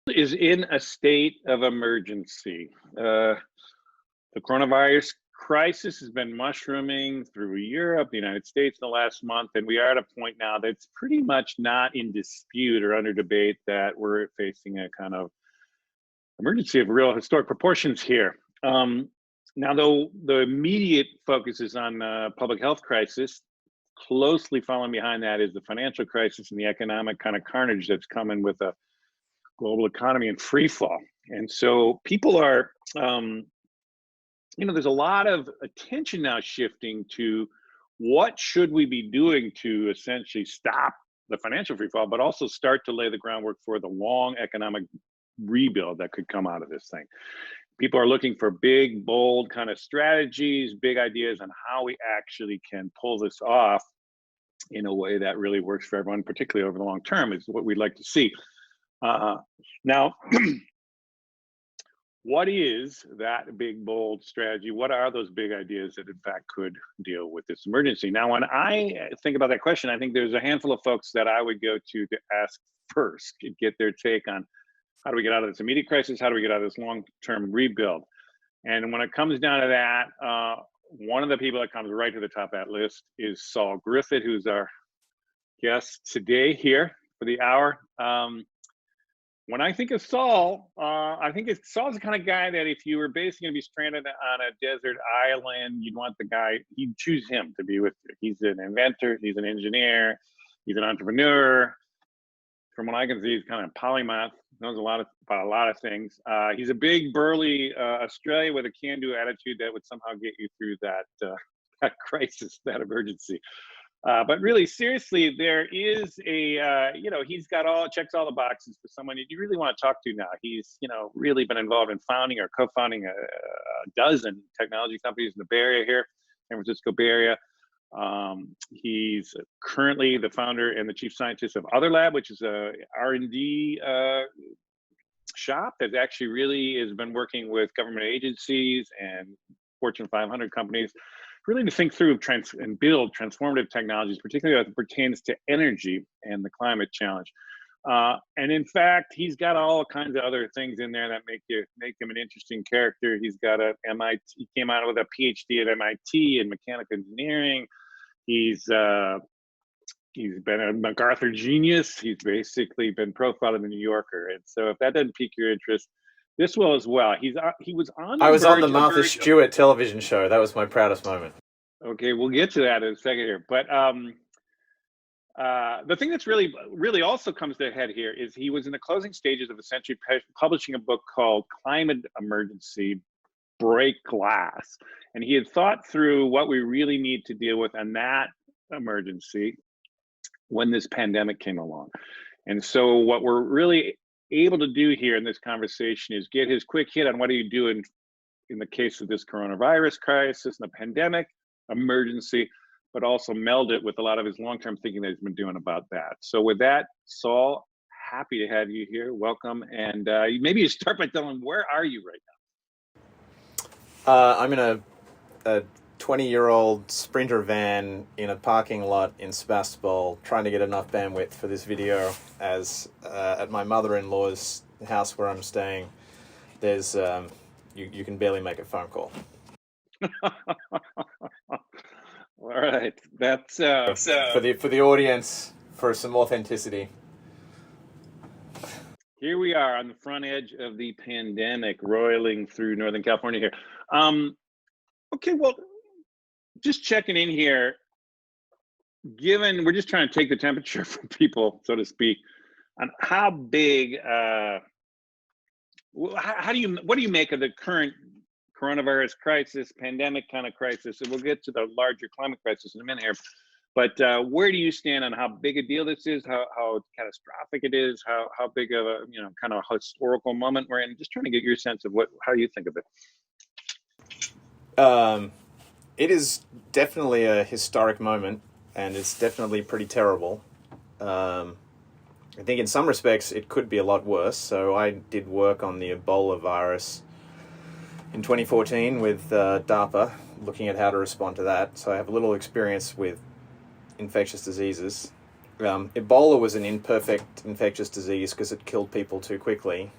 Is in a state of emergency. The coronavirus crisis has been mushrooming through Europe, the United States in the last month, and we are at a point now that's pretty much not in dispute or under debate that we're facing a kind of emergency of real historic proportions here. Now, though the immediate focus is on public health crisis, closely following behind that is the financial crisis and the economic kind of carnage that's coming with a global economy in free fall. And so people are, there's a lot of attention now shifting to what should we be doing to essentially stop the financial free fall, but also start to lay the groundwork for the long economic rebuild that could come out of this thing. People are looking for big, bold kind of strategies, big ideas on how we actually can pull this off in a way that really works for everyone, particularly over the long term, is what we'd like to see. Now, what is that big, bold strategy? What are those big ideas that, in fact, could deal with this emergency? Now, when I think about that question, I think there's a handful of folks that I would go to ask first to get their take on how do we get out of this immediate crisis? How do we get out of this long-term rebuild? And when it comes down to that, one of the people that comes right to the top of that list is Saul Griffith, who's our guest today here for the hour. When I think of Saul, I think Saul's the kind of guy that if you were basically going to be stranded on a desert island, you'd want the guy, you'd choose him to be with you. He's an inventor, he's an engineer, he's an entrepreneur. From what I can see, he's kind of polymath, knows about a lot of things. He's a big, burly Australian with a can-do attitude that would somehow get you through that crisis, that emergency. But really, seriously, there is he's got checks all the boxes for someone you really want to talk to now. He's, really been involved in founding or co-founding a dozen technology companies in the Bay Area here, San Francisco Bay Area. He's currently the founder and the chief scientist of Other Lab, which is a R&D shop that actually really has been working with government agencies and Fortune 500 companies, really to think through and build transformative technologies, particularly as it pertains to energy and the climate challenge. And in fact, he's got all kinds of other things in there that make him an interesting character. He's got he came out with a PhD at MIT in mechanical engineering. He's been a MacArthur genius. He's basically been profiled in the New Yorker. And so if that doesn't pique your interest, this will as well. He was on the I was on the Martha Stewart television show. That was my proudest moment. Okay, we'll get to that in a second here. But the thing that's really also comes to a head here is he was in the closing stages of essentially publishing a book called Climate Emergency, Break Glass. And he had thought through what we really need to deal with in that emergency when this pandemic came along. And so what we're really able to do here in this conversation is get his quick hit on what are you doing in the case of this coronavirus crisis and the pandemic emergency, but also meld it with a lot of his long-term thinking that he's been doing about that. So with that, Saul, happy to have you here. Welcome. And maybe you start by telling, where are you right now? I'm in a 20-year-old Sprinter van in a parking lot in Sebastopol, trying to get enough bandwidth for this video, as at my mother-in-law's house where I'm staying, there's you can barely make a phone call. All right, that's for the audience, for some authenticity. Here we are on the front edge of the pandemic, roiling through Northern California here. Okay, well, just checking in here. Given we're just trying to take the temperature from people, so to speak, on how big. What do you make of the current coronavirus crisis, pandemic kind of crisis? And we'll get to the larger climate crisis in a minute here. But where do you stand on how big a deal this is, how catastrophic it is, how big of a kind of a historical moment we're in? Just trying to get your sense of how you think of it. It is definitely a historic moment, and it's definitely pretty terrible. I think in some respects it could be a lot worse. So I did work on the Ebola virus in 2014 with DARPA, looking at how to respond to that. So I have a little experience with infectious diseases. Ebola was an imperfect infectious disease because it killed people too quickly.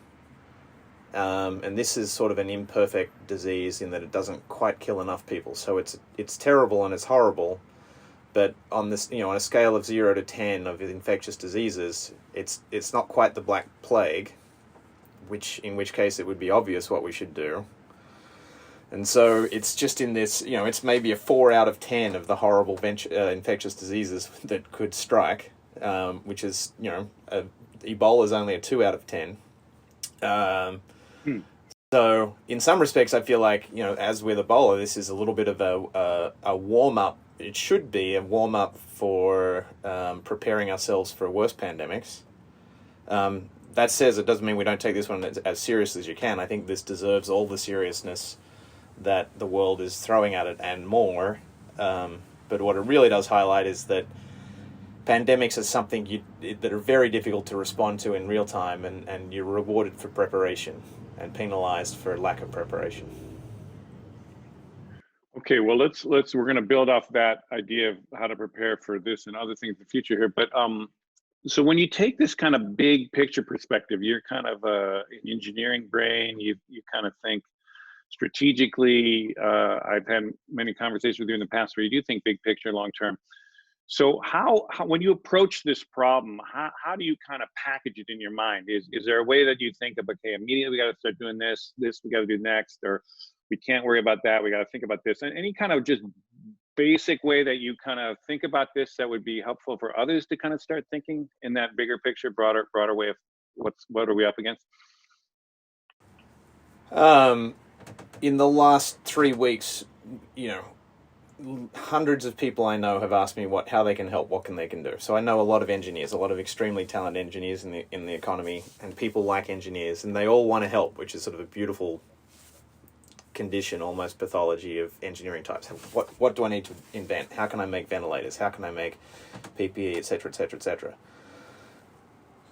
And this is sort of an imperfect disease in that it doesn't quite kill enough people. So it's terrible and it's horrible. But on this, on a scale of 0 to 10 of infectious diseases, it's not quite the Black Plague, in which case it would be obvious what we should do. And so it's just in this, it's maybe a 4 out of 10 of the horrible infectious diseases that could strike, which is, Ebola is only a 2 out of 10. So in some respects, I feel like, as with Ebola, this is a little bit of a warm-up. It should be a warm-up for preparing ourselves for worse pandemics. That says it doesn't mean we don't take this one as seriously as you can. I think this deserves all the seriousness that the world is throwing at it and more. But what it really does highlight is that pandemics are something that are very difficult to respond to in real time, and you're rewarded for preparation and penalized for lack of preparation. Okay, well, we're going to build off that idea of how to prepare for this and other things in the future here. But so when you take this kind of big picture perspective, you're kind of an engineering brain. You kind of think strategically. I've had many conversations with you in the past where you do think big picture, long term. So how when you approach this problem, how do you kind of package it in your mind? Is there a way that you think of, okay, immediately we got to start doing this we got to do next, or we can't worry about that, we got to think about this, and any kind of just basic way that you kind of think about this that would be helpful for others to kind of start thinking in that bigger picture, broader way of what are we up against? In the last 3 weeks, hundreds of people I know have asked me how they can help, what they can do. So I know a lot of engineers, a lot of extremely talented engineers in the economy, and people like engineers, and they all want to help, which is sort of a beautiful condition, almost pathology of engineering types. What do I need to invent? How can I make ventilators? How can I make PPE, etc., etc., etc.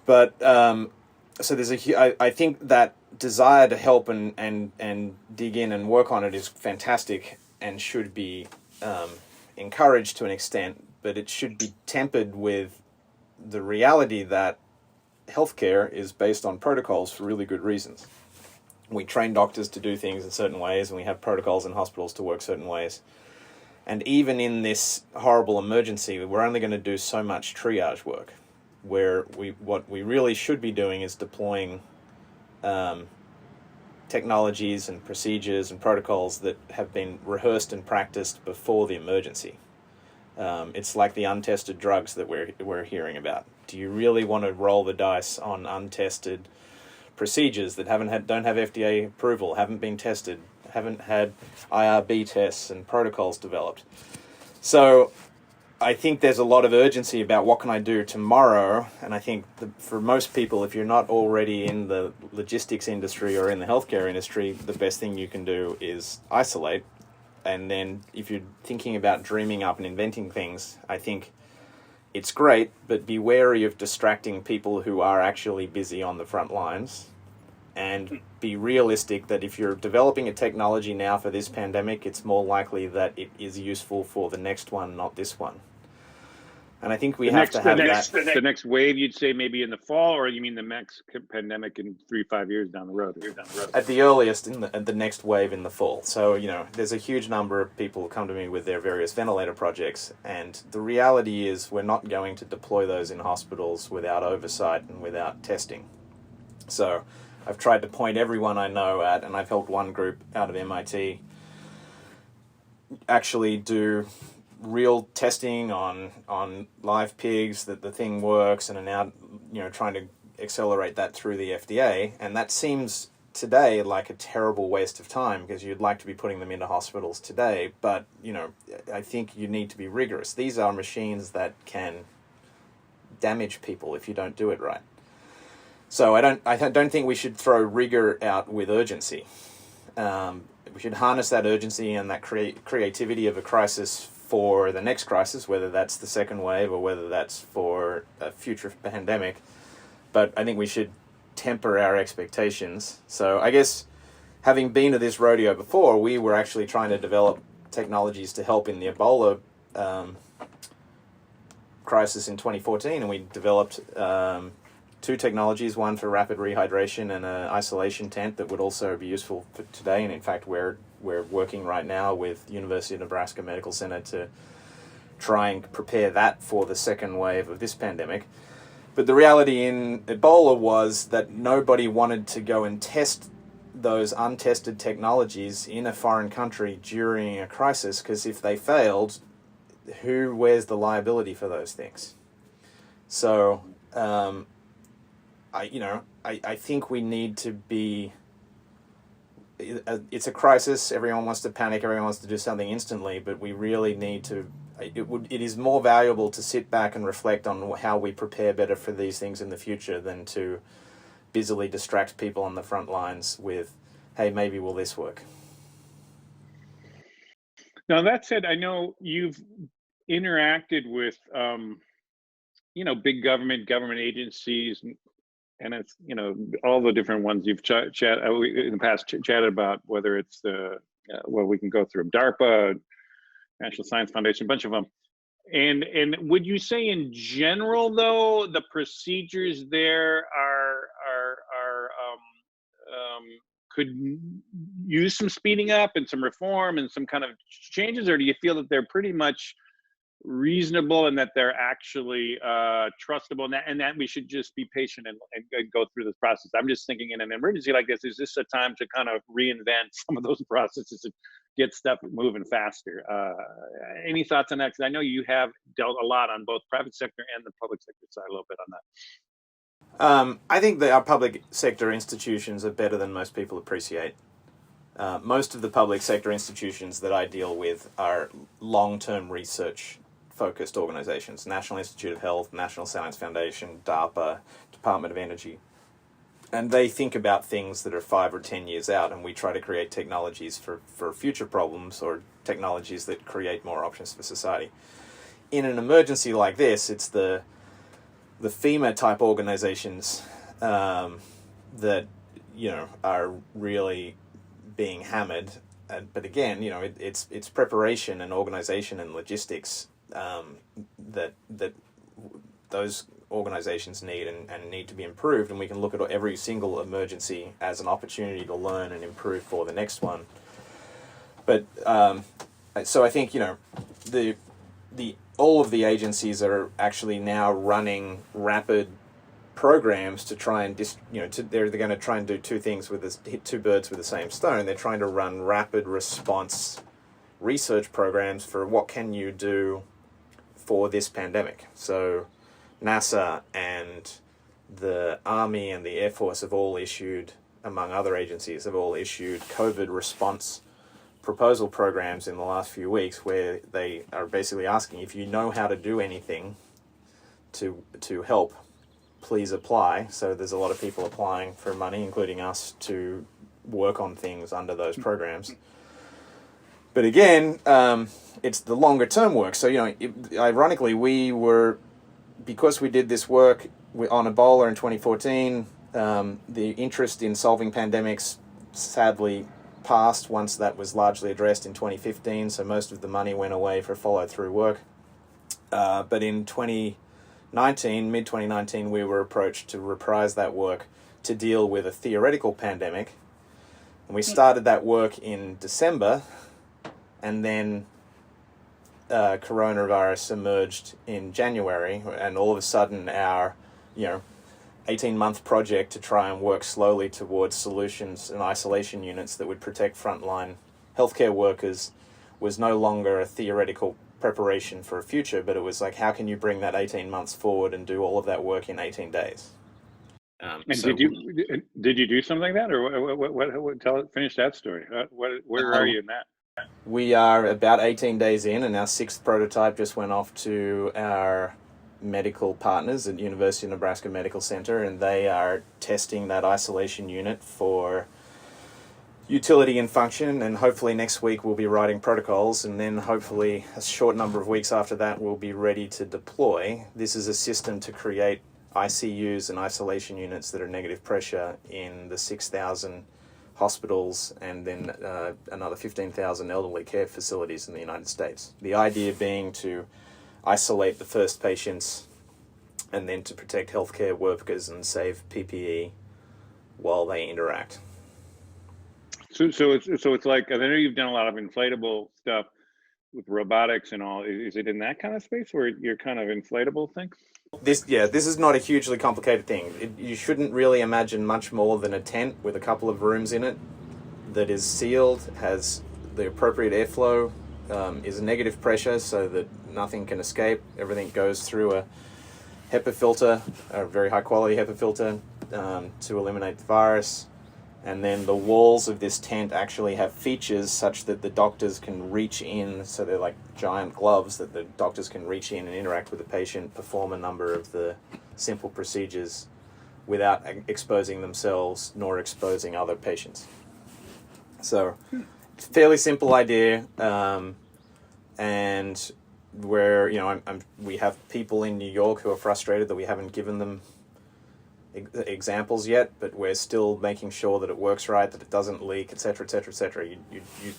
But so I think that desire to help and dig in and work on it is fantastic and should be encouraged to an extent, but it should be tempered with the reality that healthcare is based on protocols for really good reasons. We train doctors to do things in certain ways, and we have protocols in hospitals to work certain ways. And even in this horrible emergency, we're only going to do so much triage work, where what we really should be doing is deploying technologies and procedures and protocols that have been rehearsed and practiced before the emergency. It's like the untested drugs that we're hearing about. Do you really want to roll the dice on untested procedures that don't have FDA approval, haven't been tested, haven't had IRB tests and protocols developed? So I think there's a lot of urgency about what can I do tomorrow, and I think for most people, if you're not already in the logistics industry or in the healthcare industry, the best thing you can do is isolate. And then if you're thinking about dreaming up and inventing things, I think it's great, but be wary of distracting people who are actually busy on the front lines, and be realistic that if you're developing a technology now for this pandemic, it's more likely that it is useful for the next one, not this one. And I think we have to have the next wave, you'd say maybe in the fall, or you mean the next pandemic in 3-5 years down the road? At the earliest, in the next wave in the fall. So, there's a huge number of people who come to me with their various ventilator projects, and the reality is we're not going to deploy those in hospitals without oversight and without testing. So I've tried to point everyone I know at, and I've helped one group out of MIT actually do real testing on live pigs that the thing works, and are now trying to accelerate that through the FDA. And that seems today like a terrible waste of time, because you'd like to be putting them into hospitals today, but I think you need to be rigorous. These are machines that can damage people if you don't do it right. So I don't think we should throw rigor out with urgency. We should harness that urgency and that creativity of a crisis for the next crisis, whether that's the second wave or whether that's for a future pandemic. But I think we should temper our expectations. So I guess, having been to this rodeo before, we were actually trying to develop technologies to help in the Ebola crisis in 2014, and we developed two technologies, one for rapid rehydration and an isolation tent that would also be useful for today. And in fact, we're working right now with University of Nebraska Medical Center to try and prepare that for the second wave of this pandemic. But the reality in Ebola was that nobody wanted to go and test those untested technologies in a foreign country during a crisis, because if they failed, who wears the liability for those things? So I think we need to be, it's a crisis, everyone wants to panic, everyone wants to do something instantly, but we really need to, it is more valuable to sit back and reflect on how we prepare better for these things in the future than to busily distract people on the front lines with, hey, maybe will this work? Now, that said, I know you've interacted with, big government agencies, and it's, all the different ones you've in the past chatted about, whether it's we can go through DARPA, National Science Foundation, a bunch of them. And would you say in general, though, the procedures there could use some speeding up and some reform and some kind of changes, or do you feel that they're pretty much reasonable and that they're actually trustable, and that we should just be patient and go through this process? I'm just thinking, in an emergency like this, is this a time to kind of reinvent some of those processes and get stuff moving faster? Any thoughts on that? Because I know you have dealt a lot on both private sector and the public sector side, a little bit on that. I think that our public sector institutions are better than most people appreciate. Most of the public sector institutions that I deal with are long-term research-focused organizations: National Institute of Health, National Science Foundation, DARPA, Department of Energy. And they think about things that are 5 or 10 years out, and we try to create technologies for future problems, or technologies that create more options for society. In an emergency like this, it's the FEMA-type organizations that, are really being hammered. But again, it's preparation and organization and logistics that those organizations need and need to be improved. And we can look at every single emergency as an opportunity to learn and improve for the next one. But so I think the all of the agencies are actually now running rapid programs to try and they're going to try and do two things hit two birds with the same stone. They're trying to run rapid response research programs for what can you do for this pandemic. So NASA and the Army and the Air Force have all issued, among other agencies, have all issued COVID response proposal programs in the last few weeks, where they are basically asking, if you know how to do anything to help, please apply. So there's a lot of people applying for money, including us, to work on things under those programs. But again, it's the longer term work. So, ironically, because we did this work on Ebola in 2014, the interest in solving pandemics sadly passed once that was largely addressed in 2015. So most of the money went away for follow-through work. But in mid-2019, we were approached to reprise that work to deal with a theoretical pandemic. And we started that work in December, and then coronavirus emerged in January, and all of a sudden our 18-month project to try and work slowly towards solutions and isolation units that would protect frontline healthcare workers was no longer a theoretical preparation for a future, but it was like, how can you bring that 18 months forward and do all of that work in 18 days? And did you do something like that, or what finish that story? Where are you in that? We are about 18 days in, and our 6th prototype just went off to our medical partners at University of Nebraska Medical Center, and they are testing that isolation unit for utility and function, and hopefully next week we'll be writing protocols, and then hopefully a short number of weeks after that we'll be ready to deploy. This is a system to create ICUs and isolation units that are negative pressure in the 6,000 hospitals and then another 15,000 elderly care facilities in the United States. The idea being to isolate the first patients, and then to protect healthcare workers and save PPE while they interact. So it's like, I know you've done a lot of inflatable stuff with robotics and all. Is it in that kind of space where you're kind of inflatable thing? This is not a hugely complicated thing. You shouldn't really imagine much more than a tent with a couple of rooms in it that is sealed, has the appropriate airflow, is negative pressure so that nothing can escape. Everything goes through a HEPA filter, a very high quality HEPA filter, to eliminate the virus. And then the walls of this tent actually have features such that the doctors can reach in, so they're like giant gloves that the doctors can reach in and interact with the patient, perform a number of the simple procedures without exposing themselves nor exposing other patients. So, fairly simple idea, and where we have people in New York who are frustrated that we haven't given them examples yet, but we're still making sure that it works right, that it doesn't leak, etc., etc., etc.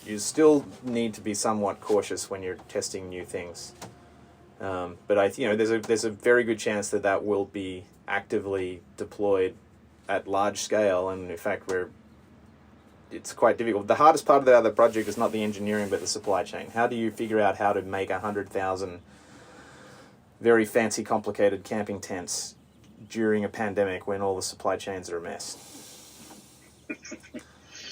You still need to be somewhat cautious when you're testing new things, but there's a very good chance that will be actively deployed at large scale, and in fact it's quite difficult. The hardest part of the other project is not the engineering, but the supply chain. How do you figure out how to make 100,000 very fancy, complicated camping tents during a pandemic when all the supply chains are a mess?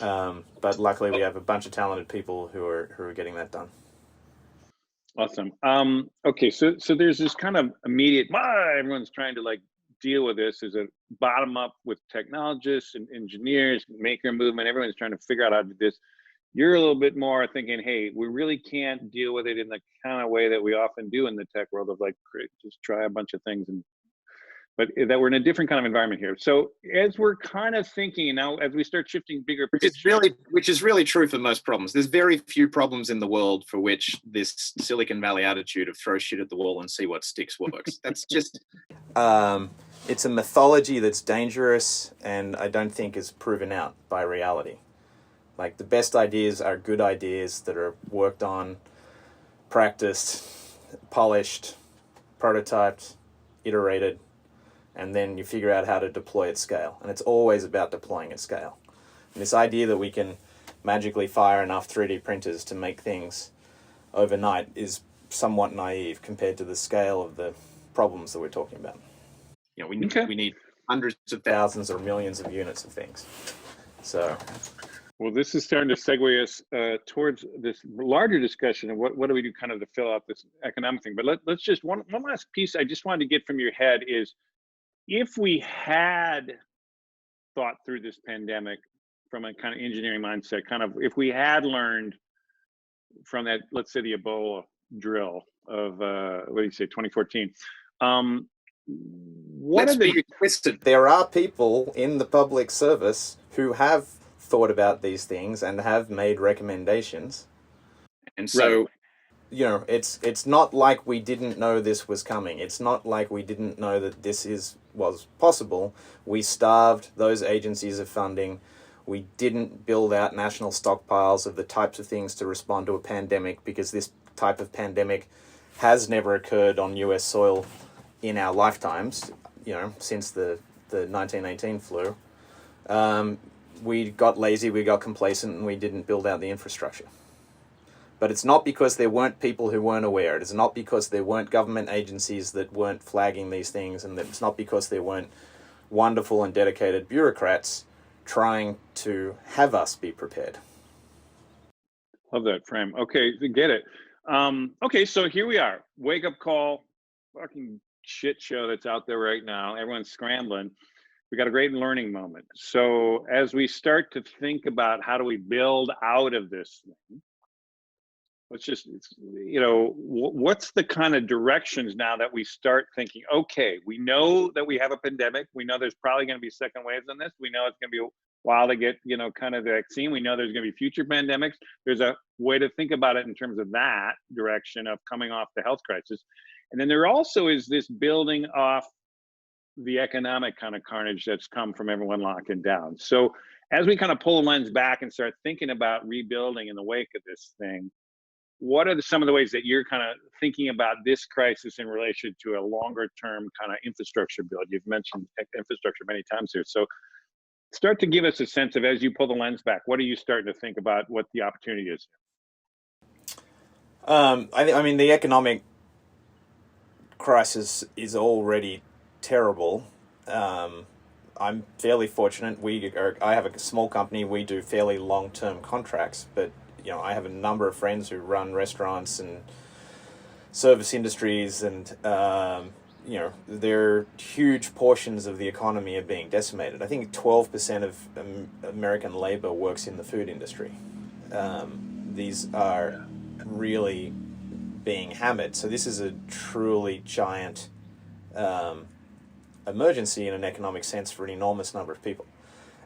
But luckily we have a bunch of talented people who are getting that done. Awesome. Okay, so there's this kind of immediate, everyone's trying to like deal with this. Is a bottom up with technologists and engineers, maker movement. Everyone's trying to figure out how to do this. You're a little bit more thinking, hey, we really can't deal with it in the kind of way that we often do in the tech world of like, just try a bunch of things, but that we're in a different kind of environment here. So as we're kind of thinking now, as we start shifting bigger picture, which is really true for most problems. There's very few problems in the world for which this Silicon Valley attitude of throw shit at the wall and see what sticks works. That's just it's a mythology that's dangerous, and I don't think is proven out by reality. Like, the best ideas are good ideas that are worked on, practiced, polished, prototyped, iterated, and then you figure out how to deploy at scale. And it's always about deploying at scale. And this idea that we can magically fire enough 3D printers to make things overnight is somewhat naive compared to the scale of the problems that we're talking about. We need hundreds of thousands or millions of units of things. So, well, this is starting to segue us towards this larger discussion of what do we do kind of to fill out this economic thing. But let's just, one last piece I just wanted to get from your head is, if we had thought through this pandemic from a kind of engineering mindset, kind of if we had learned from that, let's say the Ebola drill of, 2014, let's be twisted. There are people in the public service who have thought about these things and have made recommendations. And so, right, it's not like we didn't know this was coming. It's not like we didn't know that this was possible. We starved those agencies of funding. We didn't build out national stockpiles of the types of things to respond to a pandemic, because this type of pandemic has never occurred on US soil in our lifetimes, since the 1918 flu. We got lazy, we got complacent, and we didn't build out the infrastructure. But it's not because there weren't people who weren't aware. It's not because there weren't government agencies that weren't flagging these things, and it's not because there weren't wonderful and dedicated bureaucrats trying to have us be prepared. Love that frame. Okay, get it. Okay, so here we are. Wake up call, fucking shit show that's out there right now. Everyone's scrambling. We got a great learning moment. So as we start to think about how do we build out of this thing, let's just, what's the kind of directions now that we start thinking, okay, we know that we have a pandemic. We know there's probably going to be second waves on this. We know it's going to be a while to get, kind of the vaccine. We know there's going to be future pandemics. There's a way to think about it in terms of that direction of coming off the health crisis. And then there also is this building off the economic kind of carnage that's come from everyone locking down. So as we kind of pull the lens back and start thinking about rebuilding in the wake of this thing, what are some of the ways that you're kind of thinking about this crisis in relation to a longer term kind of infrastructure build? You've mentioned infrastructure many times here. So start to give us a sense of, as you pull the lens back, what are you starting to think about what the opportunity is? I mean, the economic crisis is already terrible. I'm fairly fortunate. I have a small company. We do fairly long-term contracts, but I have a number of friends who run restaurants and service industries, and there huge portions of the economy are being decimated. I think 12% of American labor works in the food industry. These are really being hammered. So this is a truly giant emergency in an economic sense for an enormous number of people.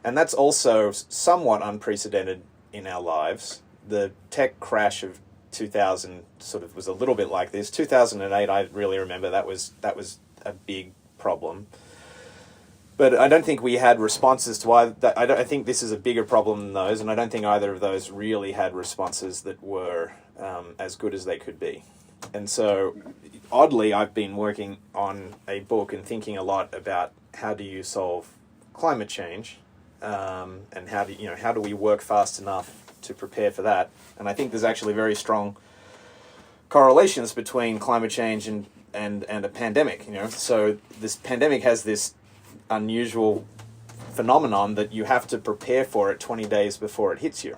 And that's also somewhat unprecedented in our lives. The tech crash of 2000 sort of was a little bit like this. 2008, I really remember that was a big problem. But I don't think we had responses to either. I think this is a bigger problem than those, and I don't think either of those really had responses that were as good as they could be. And so, oddly, I've been working on a book and thinking a lot about how do you solve climate change, and how do we work fast enough to prepare for that. And I think there's actually very strong correlations between climate change and a pandemic. So this pandemic has this unusual phenomenon that you have to prepare for it 20 days before it hits you.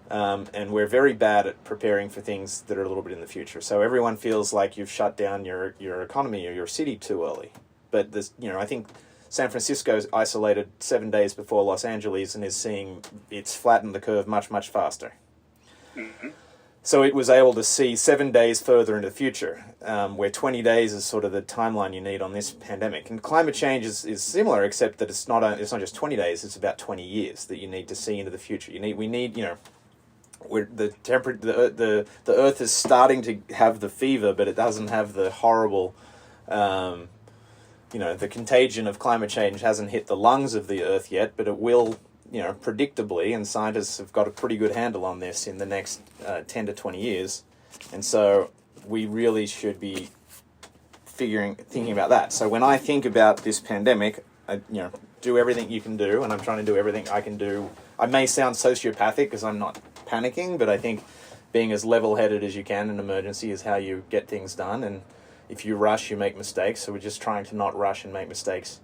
And we're very bad at preparing for things that are a little bit in the future. So everyone feels like you've shut down your economy or your city too early. But I think San Francisco's isolated 7 days before Los Angeles and is seeing it's flattened the curve much, much faster. Mm-hmm. So it was able to see 7 days further into the future, where 20 days is sort of the timeline you need on this pandemic. And climate change is similar, except that it's not just 20 days; it's about 20 years that you need to see into the future. The Earth is starting to have the fever, but it doesn't have the horrible, the contagion of climate change hasn't hit the lungs of the Earth yet, but it will. Predictably, and scientists have got a pretty good handle on this in the next 10 to 20 years. And so we really should be thinking about that. So when I think about this pandemic, do everything you can do, and I'm trying to do everything I can do. I may sound sociopathic because I'm not panicking, but I think being as level-headed as you can in an emergency is how you get things done. And if you rush, you make mistakes. So we're just trying to not rush and make mistakes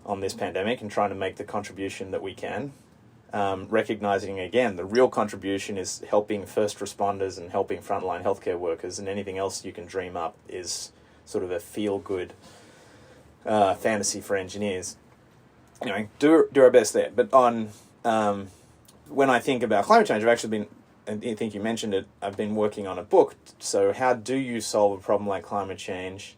on this pandemic and trying to make the contribution that we can. Recognizing, again, the real contribution is helping first responders and helping frontline healthcare workers, and anything else you can dream up is sort of a feel-good fantasy for engineers. Anyway, do our best there. But when I think about climate change, I've actually been, and I think you mentioned it, I've been working on a book. So how do you solve a problem like climate change?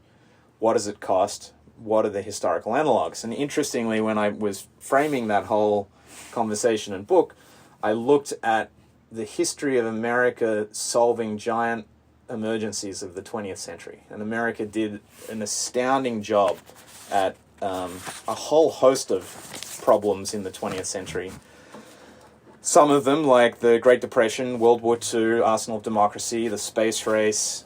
What does it cost? What are the historical analogs? And interestingly, when I was framing that whole conversation and book, I looked at the history of America solving giant emergencies of the 20th century. And America did an astounding job at a whole host of problems in the 20th century. Some of them, like the Great Depression, World War II, Arsenal of Democracy, the space race,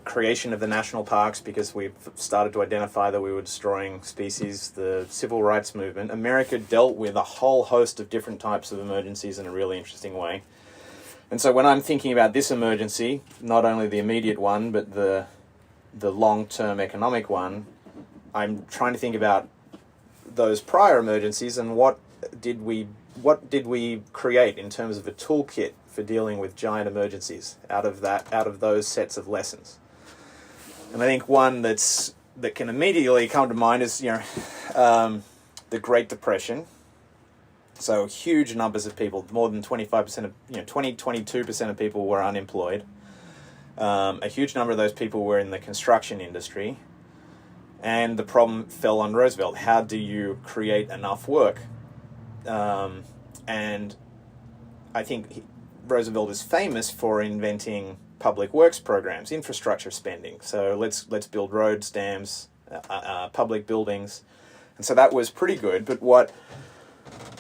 creation of the national parks because we've started to identify that we were destroying species, the civil rights movement. America dealt with a whole host of different types of emergencies in a really interesting way. And so when I'm thinking about this emergency, not only the immediate one, but the long-term economic one, I'm trying to think about those prior emergencies and what did we create in terms of a toolkit for dealing with giant emergencies out of those sets of lessons. And I think one that can immediately come to mind is the Great Depression. So huge numbers of people, more than 25% of 22% of people were unemployed. A huge number of those people were in the construction industry, and the problem fell on Roosevelt. How do you create enough work? And I think Roosevelt is famous for inventing public works programs, infrastructure spending. So let's build roads, dams, public buildings. And so that was pretty good. But what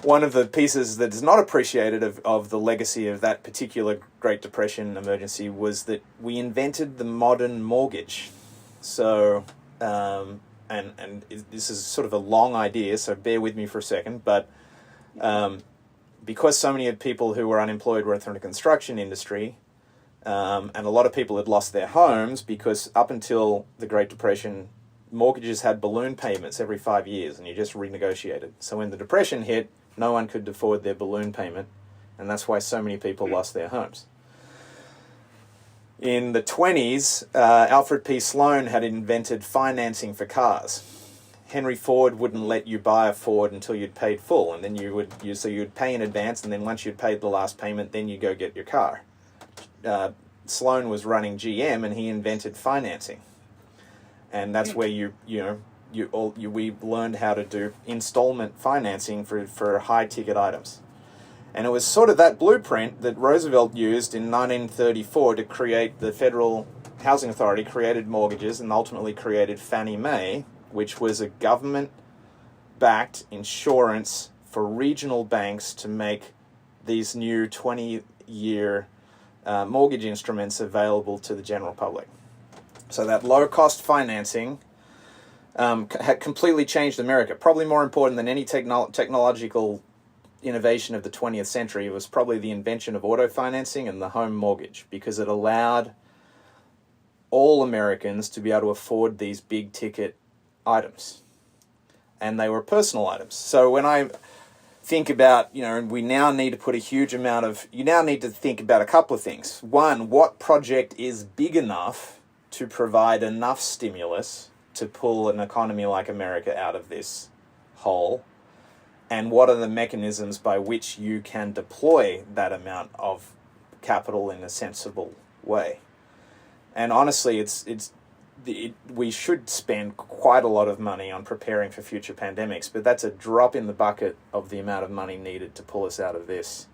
one of the pieces that is not appreciated of the legacy of that particular Great Depression emergency was that we invented the modern mortgage. So, and this is sort of a long idea, so bear with me for a second, but because so many of people who were unemployed were in the construction industry, and a lot of people had lost their homes because up until the Great Depression, mortgages had balloon payments every 5 years, and you just renegotiated. So when the Depression hit, no one could afford their balloon payment, and that's why so many people lost their homes. In the 1920s, Alfred P. Sloan had invented financing for cars. Henry Ford wouldn't let you buy a Ford until you'd paid full, and then you'd pay in advance, and then once you'd paid the last payment, then you go get your car. Sloan was running GM, and he invented financing, and that's where we learned how to do installment financing for high ticket items. And it was sort of that blueprint that Roosevelt used in 1934 to create the Federal Housing Authority, created mortgages, and ultimately created Fannie Mae, which was a government-backed insurance for regional banks to make these new 20-year mortgage instruments available to the general public. So that low-cost financing had completely changed America. Probably more important than any technological innovation of the 20th century was probably the invention of auto financing and the home mortgage, because it allowed all Americans to be able to afford these big ticket items, and they were personal items. So when I think about, we now need to put a huge amount of, you now need to think about a couple of things. One, what project is big enough to provide enough stimulus to pull an economy like America out of this hole? And what are the mechanisms by which you can deploy that amount of capital in a sensible way? And honestly, we should spend quite a lot of money on preparing for future pandemics, but that's a drop in the bucket of the amount of money needed to pull us out of this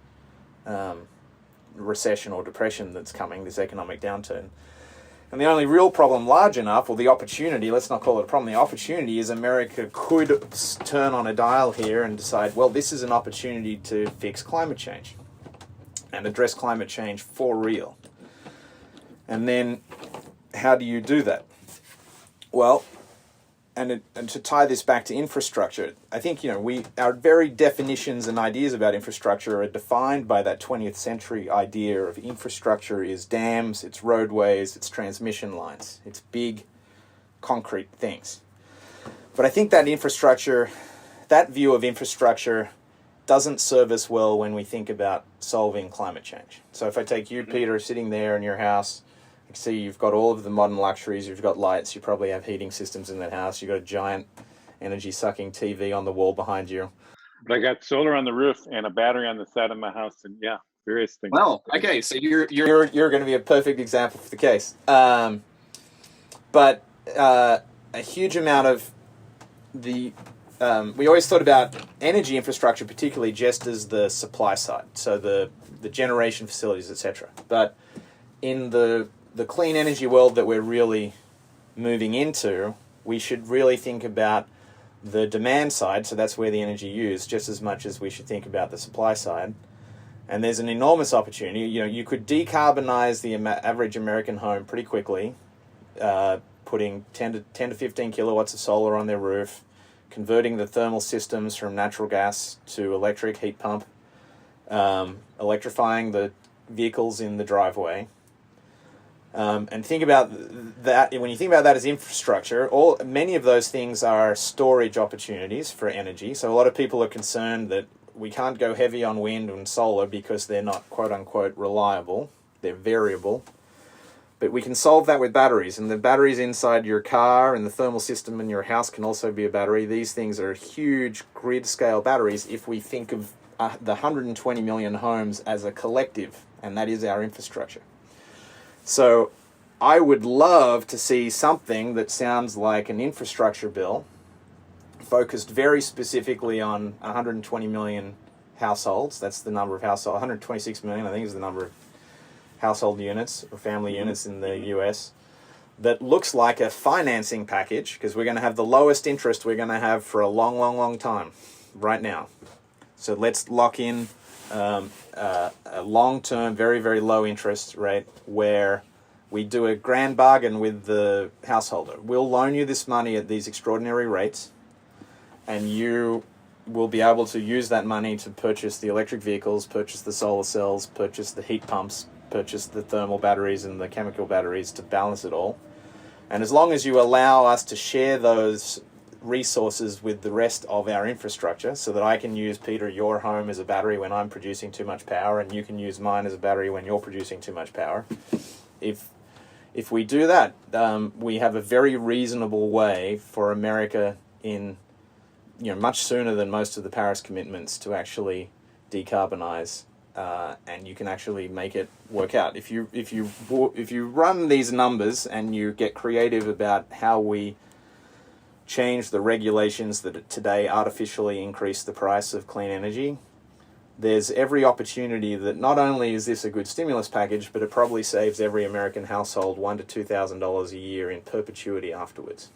recession or depression that's coming, this economic downturn. And the only real problem large enough, or the opportunity, let's not call it a problem, the opportunity is America could turn on a dial here and decide, well, this is an opportunity to fix climate change and address climate change for real. And then how do you do that? Well, and to tie this back to infrastructure, I think, our very definitions and ideas about infrastructure are defined by that 20th century idea of infrastructure is dams, it's roadways, it's transmission lines, it's big concrete things. But I think that infrastructure, that view of infrastructure doesn't serve us well when we think about solving climate change. So if I take you, Peter, sitting there in your house, you see you've got all of the modern luxuries, you've got lights, you probably have heating systems in that house, you've got a giant energy-sucking TV on the wall behind you. But I got solar on the roof and a battery on the side of my house, and various things. Well, okay, so you're going to be a perfect example for the case. But a huge amount of the we always thought about energy infrastructure, particularly just as the supply side, so the generation facilities, etc. But in the clean energy world that we're really moving into, we should really think about the demand side, so that's where the energy used, just as much as we should think about the supply side. And there's an enormous opportunity. You could decarbonize the average American home pretty quickly, putting 10 to 15 kilowatts of solar on their roof, converting the thermal systems from natural gas to electric heat pump, electrifying the vehicles in the driveway. And think about that, when you think about that as infrastructure, many of those things are storage opportunities for energy. So a lot of people are concerned that we can't go heavy on wind and solar because they're not quote-unquote reliable, they're variable. But we can solve that with batteries, and the batteries inside your car and the thermal system in your house can also be a battery. These things are huge grid-scale batteries if we think of the 120 million homes as a collective, and that is our infrastructure. So I would love to see something that sounds like an infrastructure bill focused very specifically on 120 million households. That's the number of households. 126 million, I think, is the number of household units or family units in the US. That looks like a financing package, because we're going to have the lowest interest we're going to have for a long, long, long time right now. So let's lock in a long-term, very, very low interest rate where we do a grand bargain with the householder. We'll loan you this money at these extraordinary rates, and you will be able to use that money to purchase the electric vehicles, purchase the solar cells, purchase the heat pumps, purchase the thermal batteries and the chemical batteries to balance it all. And as long as you allow us to share those resources with the rest of our infrastructure, so that I can use, Peter, your home as a battery when I'm producing too much power, and you can use mine as a battery when you're producing too much power. If we do that, we have a very reasonable way for America in, much sooner than most of the Paris commitments to actually decarbonize, and you can actually make it work out. If you run these numbers and you get creative about how we change the regulations that today artificially increase the price of clean energy, there's every opportunity that not only is this a good stimulus package, but it probably saves every American household $1,000 to $2,000 a year in perpetuity afterwards.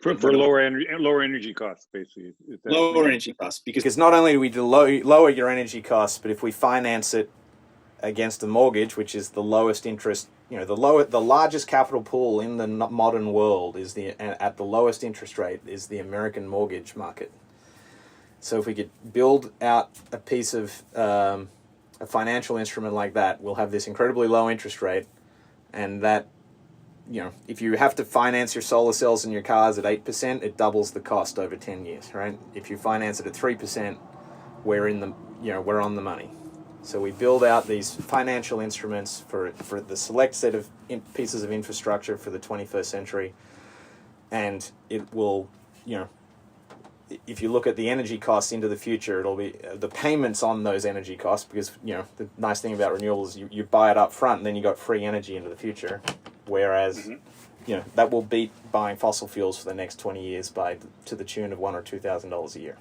For lower energy costs, basically. Lower energy costs, because not only do we lower your energy costs, but if we finance it against a mortgage, which is the lowest interest, the largest capital pool in the modern world is at the lowest interest rate is the American mortgage market. So if we could build out a piece of a financial instrument like that, we'll have this incredibly low interest rate, and that, if you have to finance your solar cells in your cars at 8%, it doubles the cost over 10 years, right? If you finance it at 3%, we're on the money. So we build out these financial instruments for the select set of pieces of infrastructure for the 21st century, and it will, if you look at the energy costs into the future, it'll be the payments on those energy costs, because the nice thing about renewables, you buy it up front and then you got free energy into the future, whereas that will beat buying fossil fuels for the next 20 years to the tune of $1,000 or $2,000 a year.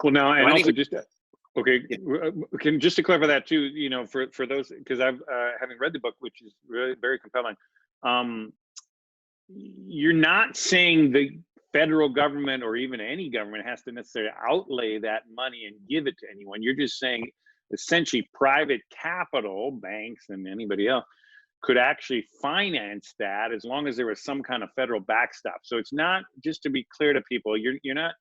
Well, now, and also just to clarify that too, for those, because I've having read the book, which is really very compelling, you're not saying the federal government or even any government has to necessarily outlay that money and give it to anyone. You're just saying essentially private capital, banks and anybody else, could actually finance that as long as there was some kind of federal backstop. So it's not, just to be clear to people, you're not,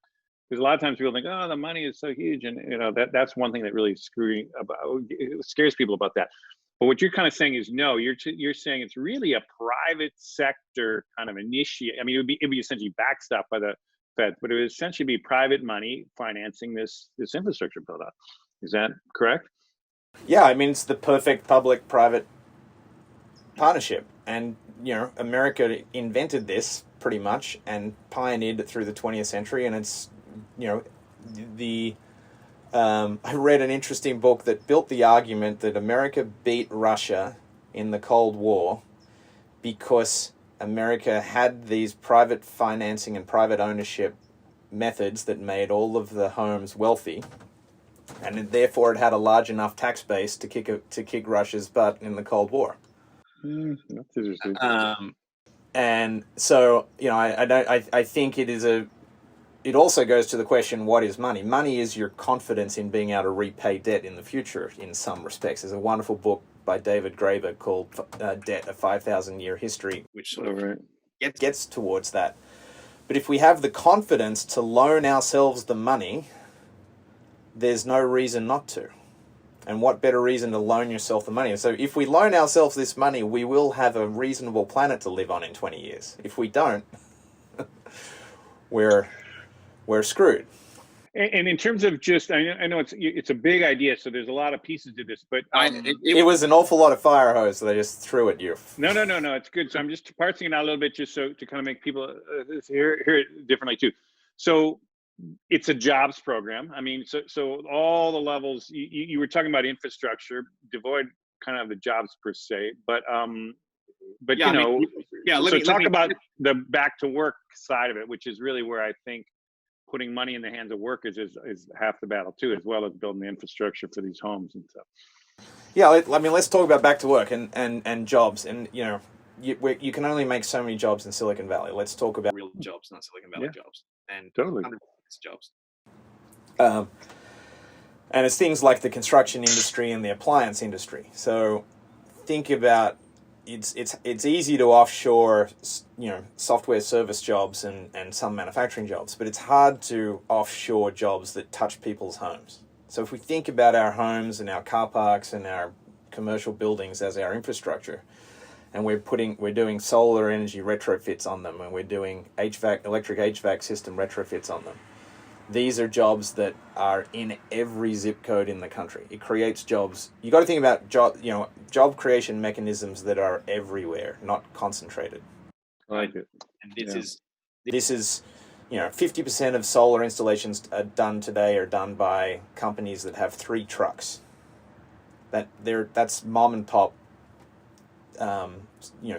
because a lot of times people think, oh, the money is so huge, and that's one thing that really scares people about that. But what you're kind of saying is, no, you're saying it's really a private sector kind of initiate. I mean, it'd be essentially backstopped by the Fed, but it would essentially be private money financing this infrastructure build up. Is that correct? Yeah, I mean, it's the perfect public-private partnership, and America invented this pretty much and pioneered it through the 20th century, and it's I read an interesting book that built the argument that America beat Russia in the Cold War because America had these private financing and private ownership methods that made all of the homes wealthy, and therefore it had a large enough tax base to kick Russia's butt in the Cold War. That's interesting. And so, I think it also goes to the question, what is money? Money is your confidence in being able to repay debt in the future in some respects. There's a wonderful book by David Graeber called Debt, A 5,000-Year History, which sort of gets towards that. But if we have the confidence to loan ourselves the money, there's no reason not to. And what better reason to loan yourself the money? So if we loan ourselves this money, we will have a reasonable planet to live on in 20 years. If we don't, we're screwed. And in terms of just, I know it's a big idea, so there's a lot of pieces to this, but it was an awful lot of fire hose that I just threw at you. No, it's good. So I'm just parsing it out a little bit, just so to kind of make people hear it differently too. So it's a jobs program. I mean, so all the levels you were talking about infrastructure, devoid kind of the jobs per se, but yeah, talk about the back to work side of it, which is really where I think putting money in the hands of workers is half the battle too, as well as building the infrastructure for these homes and stuff. Yeah, I mean, let's talk about back to work and jobs, and you can only make so many jobs in Silicon Valley. Let's talk about real jobs, not Silicon Valley jobs, and totally jobs. And it's things like the construction industry and the appliance industry. So think about it's easy to offshore, software service jobs and some manufacturing jobs, but it's hard to offshore jobs that touch people's homes. So if we think about our homes and our car parks and our commercial buildings as our infrastructure, and we're doing solar energy retrofits on them, and we're doing electric HVAC system retrofits on them. These are jobs that are in every zip code in the country. It creates jobs. You got to think about job creation mechanisms that are everywhere, not concentrated. I like it. And this is 50% of solar installations done today are done by companies that have 3 trucks. That's mom and pop.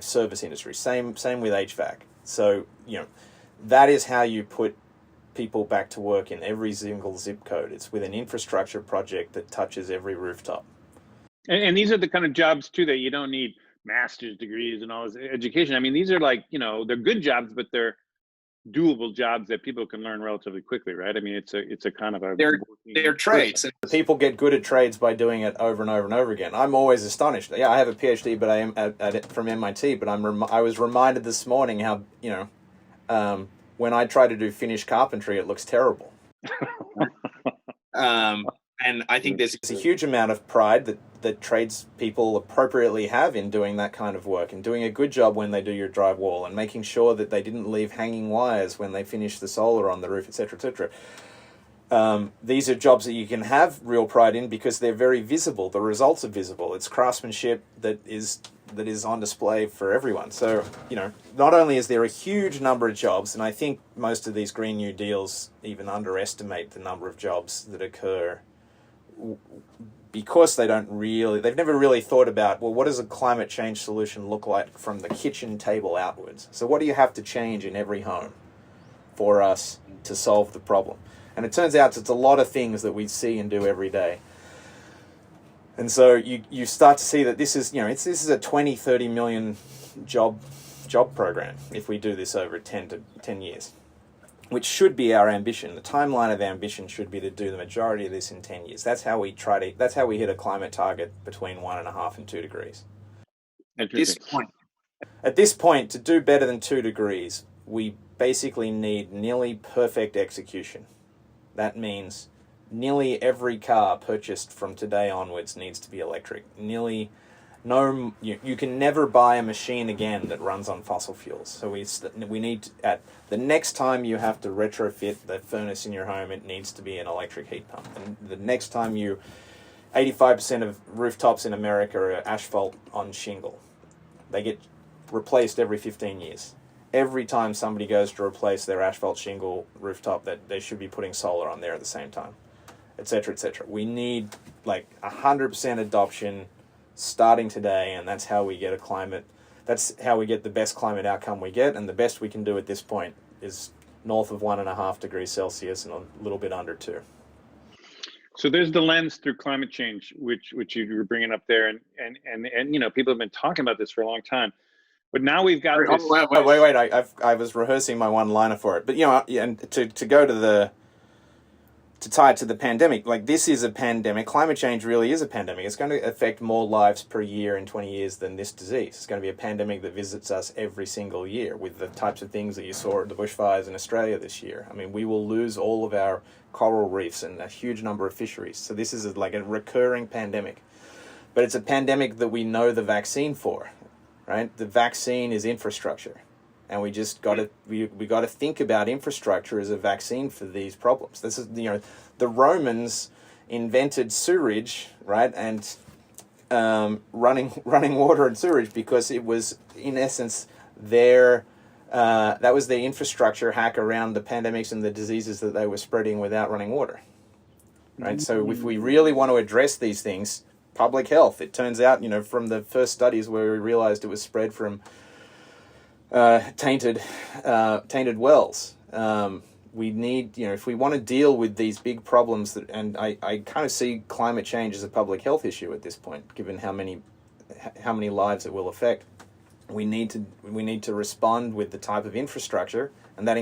Service industry. Same with HVAC. So that is how you put people back to work in every single zip code. It's with an infrastructure project that touches every rooftop. And these are the kind of jobs too that you don't need master's degrees and all this education. I mean, these are like, they're good jobs, but they're doable jobs that people can learn relatively quickly, right? I mean, it's a kind of a they're trades. People get good at trades by doing it over and over and over again. I'm always astonished. Yeah, I have a PhD, but I am from MIT. But I was reminded this morning how when I try to do Finnish carpentry, it looks terrible. And I think there's a huge amount of pride that tradespeople appropriately have in doing that kind of work and doing a good job when they do your drywall and making sure that they didn't leave hanging wires when they finish the solar on the roof, etc., etc. These are jobs that you can have real pride in because they're very visible. The results are visible. It's craftsmanship that is on display for everyone. So, not only is there a huge number of jobs, and I think most of these Green New Deals even underestimate the number of jobs that occur because they've never really thought about, well, what does a climate change solution look like from the kitchen table outwards? So what do you have to change in every home for us to solve the problem? And it turns out it's a lot of things that we see and do every day. And so you start to see that this is a 20-30 million job program if we do this over 10 years, which should be our ambition. The timeline of ambition should be to do the majority of this in 10 years. That's how we hit a climate target between 1.5 and 2 degrees. At this point, to do better than 2 degrees, we basically need nearly perfect execution. That means nearly every car purchased from today onwards needs to be electric. You can never buy a machine again that runs on fossil fuels. So we need at the next time you have to retrofit the furnace in your home, it needs to be an electric heat pump. And the next time 85% of rooftops in America are asphalt on shingle. They get replaced every 15 years. Every time somebody goes to replace their asphalt shingle rooftop, that they should be putting solar on there at the same time, etc., etc. We need 100% adoption starting today, and that's how we get that's how we get the best climate outcome we get, and the best we can do at this point is north of 1.5 degrees Celsius and a little bit under 2. So there's the lens through climate change, which you were bringing up there, and people have been talking about this for a long time, but now we've got this. Wait! I was rehearsing my one-liner for it, but and to go to tie it to the pandemic, this is a pandemic. Climate change really is a pandemic. It's going to affect more lives per year in 20 years than this disease. It's going to be a pandemic that visits us every single year with the types of things that you saw at the bushfires in Australia this year. I mean, we will lose all of our coral reefs and a huge number of fisheries. So this is like a recurring pandemic. But it's a pandemic that we know the vaccine for, right? The vaccine is infrastructure. And we just got to think about infrastructure as a vaccine for these problems. This is the Romans invented sewerage, right, and running water and sewerage because it was in essence that was their infrastructure hack around the pandemics and the diseases that they were spreading without running water, right? Mm-hmm. So if we really want to address these things, public health. It turns out from the first studies where we realized it was spread from tainted wells. We need, if we want to deal with these big problems, and I kind of see climate change as a public health issue at this point, given how many lives it will affect. We need to respond with the type of infrastructure, and that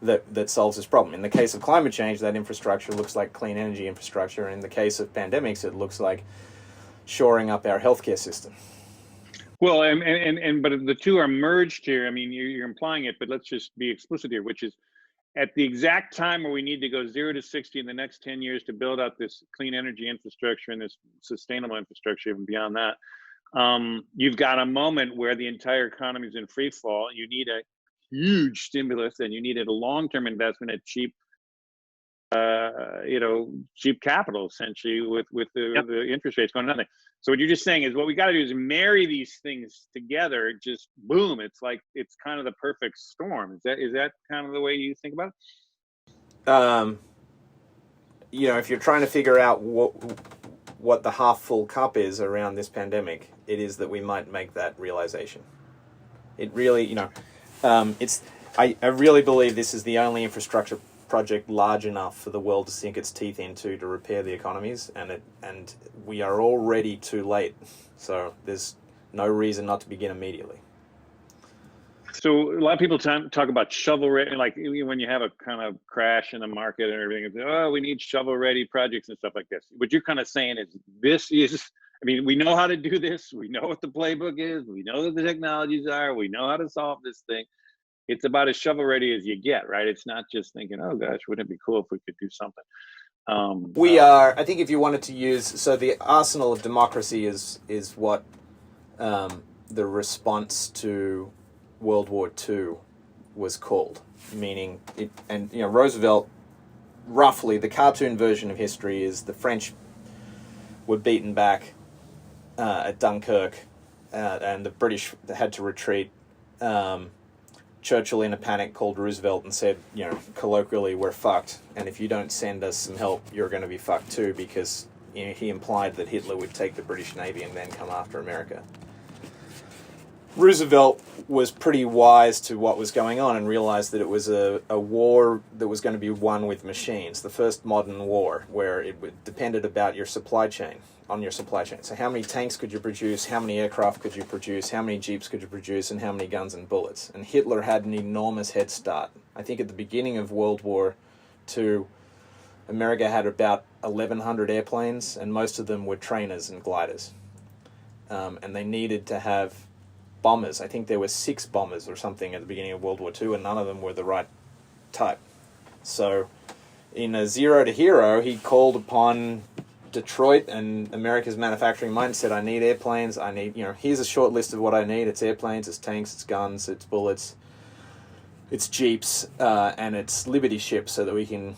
that solves this problem. In the case of climate change, that infrastructure looks like clean energy infrastructure. And in the case of pandemics, it looks like shoring up our healthcare system. Well, but the two are merged here. I mean, you're implying it, but let's just be explicit here, which is at the exact time where we need to go 0 to 60 in the next 10 years to build out this clean energy infrastructure and this sustainable infrastructure, even beyond that. You've got a moment where the entire economy is in free fall. You need a huge stimulus, and you needed a long-term investment at cheap, cheap capital, essentially, with the interest rates going down. So what you're just saying is what we got to do is marry these things together. Just boom! It's like it's kind of the perfect storm. Is that kind of the way you think about it? If you're trying to figure out what the half full cup is around this pandemic, it is that we might make that realization. It really, I really believe this is the only infrastructure project large enough for the world to sink its teeth into to repair the economies, and we are already too late. So there's no reason not to begin immediately. So a lot of people talk about shovel-ready, like when you have a kind of crash in the market and everything, it's, we need shovel-ready projects and stuff like this. What you're kind of saying is, we know how to do this. We know what the playbook is. We know what the technologies are. We know how to solve this thing. It's about as shovel-ready as you get, right? It's not just thinking, oh gosh, wouldn't it be cool if we could do something? I think if you wanted to use, so the arsenal of democracy is what the response to World War II was called, meaning it, and Roosevelt, roughly the cartoon version of history is the French were beaten back at Dunkirk, and the British had to retreat. Churchill, in a panic, called Roosevelt and said, colloquially, we're fucked, and if you don't send us some help, you're going to be fucked too, because he implied that Hitler would take the British Navy and then come after America. Roosevelt was pretty wise to what was going on and realized that it was a war that was going to be won with machines, the first modern war, where it depended on your supply chain. So how many tanks could you produce, how many aircraft could you produce, how many jeeps could you produce, and how many guns and bullets? And Hitler had an enormous head start. I think at the beginning of World War II, America had about 1,100 airplanes, and most of them were trainers and gliders. And they needed to have bombers. I think there were 6 bombers or something at the beginning of World War II, and none of them were the right type. So in a zero to hero, he called upon Detroit and America's manufacturing mind, said, I need airplanes, here's a short list of what I need. It's airplanes, it's tanks, it's guns, it's bullets, it's jeeps, and it's Liberty ships, so that we can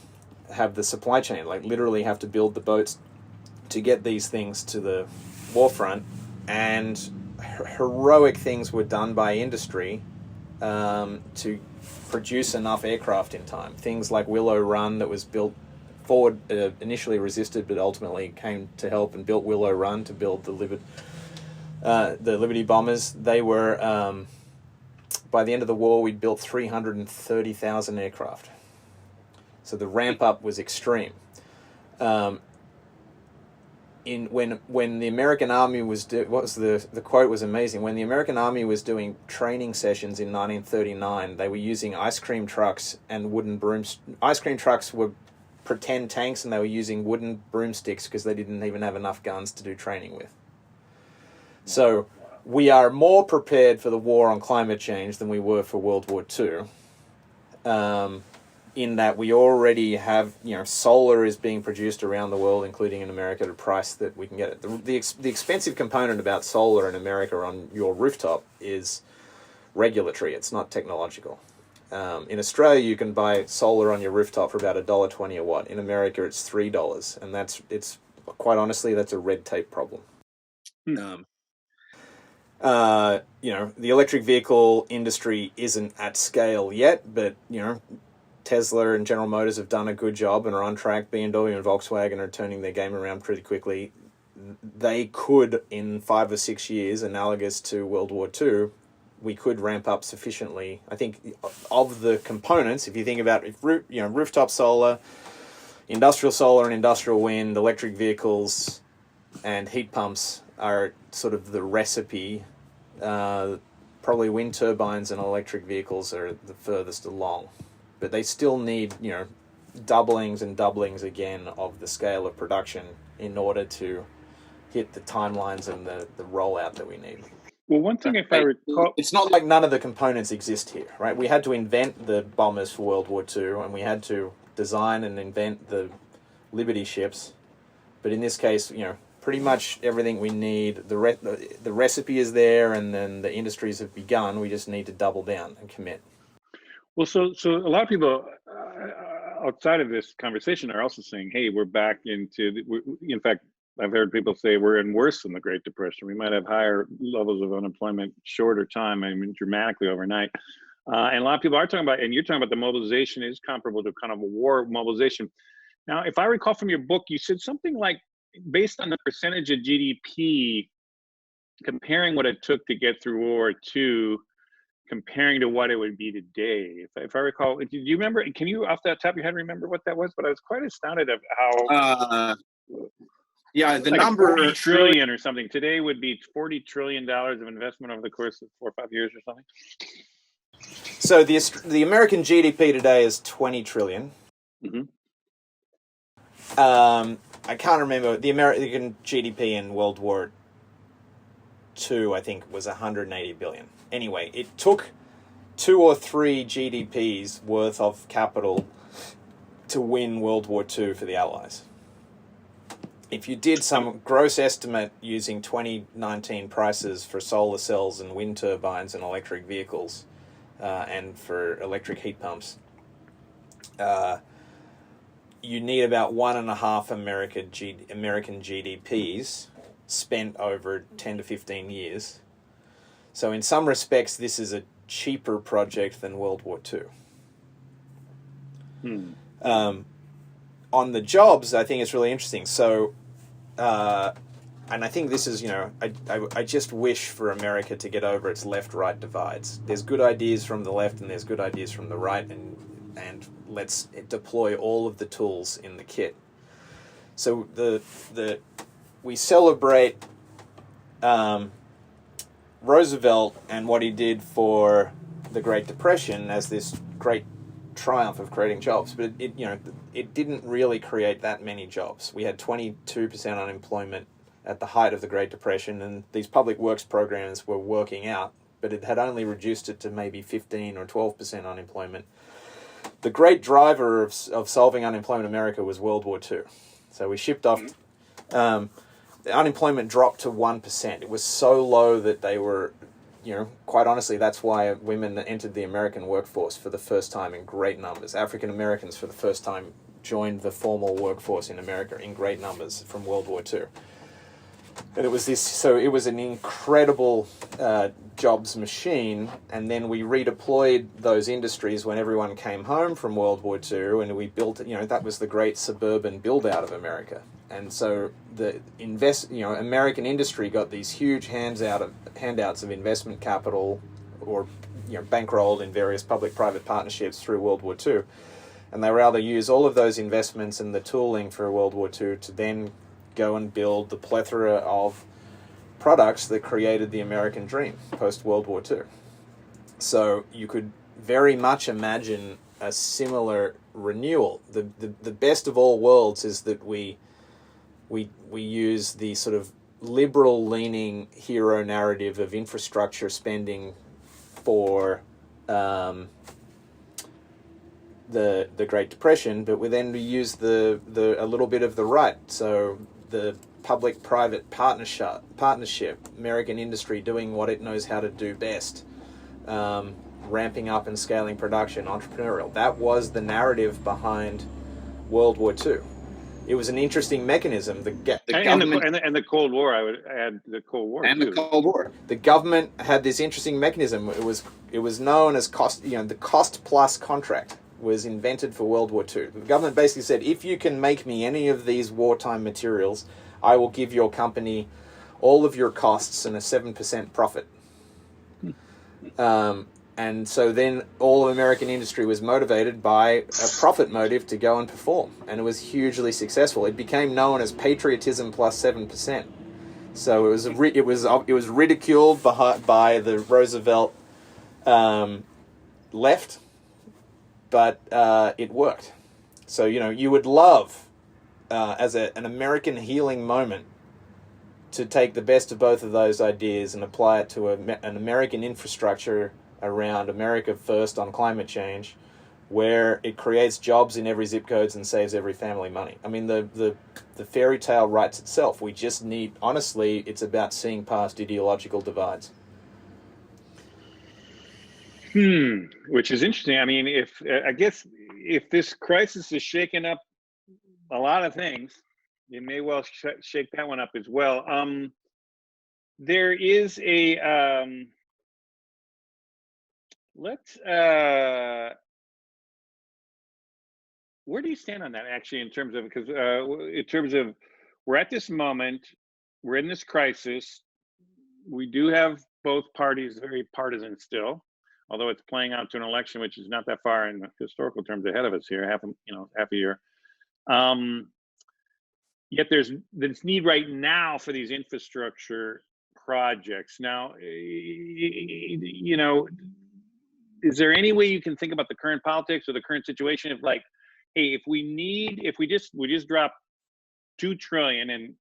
have the supply chain, like literally have to build the boats to get these things to the warfront. And heroic things were done by industry to produce enough aircraft in time. Things like Willow Run, that was built. Ford initially resisted, but ultimately came to help and built Willow Run to build the Liberty bombers. They were, by the end of the war, we'd built 330,000 aircraft. So the ramp up was extreme. When the American Army was the quote was amazing. When the American Army was doing training sessions in 1939, they were using ice cream trucks and wooden brooms. Ice cream trucks were pretend tanks, and they were using wooden broomsticks because they didn't even have enough guns to do training with. So we are more prepared for the war on climate change than we were for World War II. In that we already have, solar is being produced around the world, including in America, at a price that we can get it. The expensive component about solar in America on your rooftop is regulatory. It's not technological. In Australia, you can buy solar on your rooftop for about $1.20 a watt. In America, it's $3, and it's quite honestly, that's a red tape problem. The electric vehicle industry isn't at scale yet, but Tesla and General Motors have done a good job and are on track. BMW and Volkswagen are turning their game around pretty quickly. They could, in 5 or 6 years, analogous to World War II, we could ramp up sufficiently. I think of the components, if you think about rooftop solar, industrial solar and industrial wind, electric vehicles, and heat pumps are sort of the recipe. Probably wind turbines and electric vehicles are the furthest along. but they still need, doublings and doublings again of the scale of production in order to hit the timelines and the rollout that we need. Well, one thing, if I recall, it's not Like none of the components exist here, right? We had to invent the bombers for World War II, and we had to design and invent the Liberty ships. But in this case, pretty much everything we need, the recipe is there, and then the industries have begun. We just need to double down and commit. well, so a lot of people outside of this conversation are also saying, "Hey, we're back into." In fact, I've heard people say we're in worse than the Great Depression. We might have higher levels of unemployment, shorter time, dramatically overnight. And a lot of people are talking about, and you're talking about the mobilization is comparable to kind of a war mobilization. Now, if I recall from your book, you said something like, based on the percentage of GDP, comparing what it took to get through World War II, comparing to what it would be today. If I recall, do you remember? Can you, off the top of your head, remember what that was? But I was quite astounded of how. Yeah, the like number 40 trillion or something today would be $40 trillion of investment over the course of 4 or 5 years or something. So the American GDP today is 20 trillion. Mm-hmm. I can't remember the American GDP in World War II. I think was 180 billion. Anyway, it took 2 or 3 GDPs worth of capital to win World War II for the Allies. If you did some gross estimate using 2019 prices for solar cells and wind turbines and electric vehicles, and for electric heat pumps, you need about 1.5 American GDPs spent over 10 to 15 years. So in some respects, this is a cheaper project than World War II. On the jobs, I think it's really interesting. So, and I think this is, I just wish for America to get over its left-right divides. There's good ideas from the left and there's good ideas from the right, and let's deploy all of the tools in the kit. So we celebrate Roosevelt and what he did for the Great Depression as this great triumph of creating jobs, but it didn't really create that many jobs. We had 22% unemployment at the height of the Great Depression, and these public works programs were working out, but it had only reduced it to maybe 15 or 12% unemployment. The great driver of solving unemployment in America was World War II. So we shipped off. The unemployment dropped to 1%. It was so low that they were, quite honestly, that's why women entered the American workforce for the first time in great numbers. African Americans for the first time joined the formal workforce in America in great numbers from World War II. And it was an incredible jobs machine, and then we redeployed those industries when everyone came home from World War II, and we built, that was the great suburban build-out of America. And so American industry got these huge handouts of investment capital, or bankrolled in various public-private partnerships through World War II, and they were able to use all of those investments and the tooling for World War II to then go and build the plethora of products that created the American dream post-World War II. So you could very much imagine a similar renewal. The best of all worlds is that we use the sort of liberal-leaning hero narrative of infrastructure spending for the Great Depression, but we use a little bit of the right. So the public-private partnership, American industry doing what it knows how to do best, ramping up and scaling production, entrepreneurial. That was the narrative behind World War II. It was an interesting mechanism. And the Cold War, I would add the Cold War and too. the Cold War. The government had this interesting mechanism. It was known as cost. The cost plus contract was invented for World War II. The government basically said, if you can make me any of these wartime materials, I will give your company all of your costs and a 7% profit. And so then all of American industry was motivated by a profit motive to go and perform. And it was hugely successful. It became known as patriotism plus 7%. So it was ridiculed by the Roosevelt left, but it worked. So, you would love, as an American healing moment, to take the best of both of those ideas and apply it to an American infrastructure around America First on climate change, where it creates jobs in every zip codes and saves every family money. I mean, the fairy tale writes itself. We just need, honestly, it's about seeing past ideological divides. Which is interesting. I mean, I guess if this crisis is shaking up a lot of things, it may well shake that one up as well. There is a where do you stand on that, actually, in terms of, because we're at this moment, we're in this crisis, we do have both parties very partisan still, although it's playing out to an election which is not that far in historical terms ahead of us here, half a year. Yet there's this need right now for these infrastructure projects. Now, is there any way you can think about the current politics or the current situation of, like, hey, if we just drop $2 trillion, and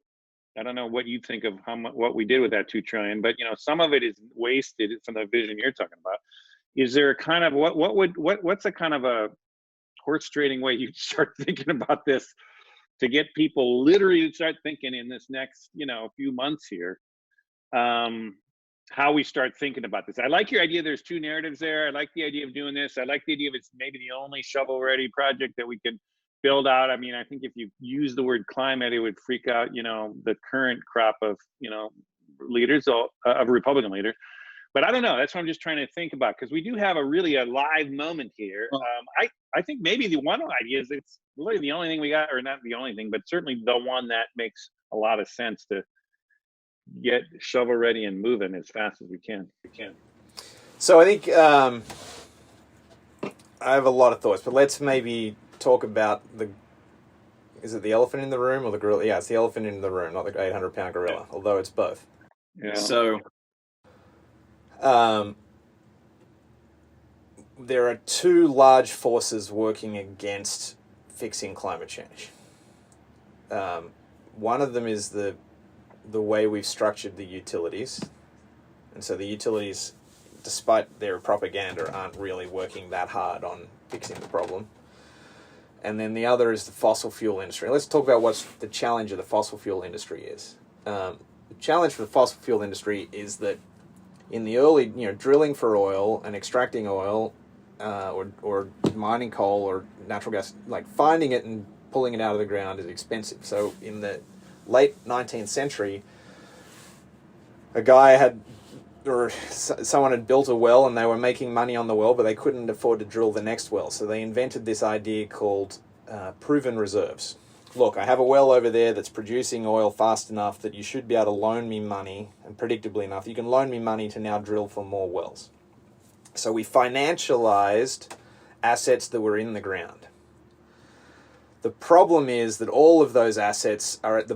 I don't know what you think of what we did with that $2 trillion, but some of it is wasted from the vision you're talking about. Is there a kind of what's a kind of a horse trading way you start thinking about this to get people literally to start thinking in this next few months here, how we start thinking about this? I like your idea. There's two narratives there. I like the idea of doing this. I like the idea of it's maybe the only shovel-ready project that we can build out. I mean, I think if you use the word climate, it would freak out, the current crop of, leaders, of Republican leaders. But I don't know. That's what I'm just trying to think about, because we do have a live moment here. I think maybe the one idea is it's really the only thing we got, or not the only thing, but certainly the one that makes a lot of sense to get shovel ready and moving as fast as we can. So I think I have a lot of thoughts, but let's maybe talk about is it the elephant in the room or the gorilla? Yeah, it's the elephant in the room, not the 800-pound gorilla, although it's both. Yeah. So there are two large forces working against fixing climate change. One of them is the way we've structured the utilities. And so the utilities, despite their propaganda, aren't really working that hard on fixing the problem. And then the other is the fossil fuel industry. Let's talk about what the challenge of the fossil fuel industry is. The challenge for the fossil fuel industry is that in the early, drilling for oil and extracting oil, or mining coal or natural gas, like finding it and pulling it out of the ground is expensive. So in the late 19th century, someone had built a well and they were making money on the well, but they couldn't afford to drill the next well. So they invented this idea called proven reserves. Look, I have a well over there that's producing oil fast enough that you should be able to loan me money, and predictably enough, you can loan me money to now drill for more wells. So we financialized assets that were in the ground. The problem is that all of those assets are at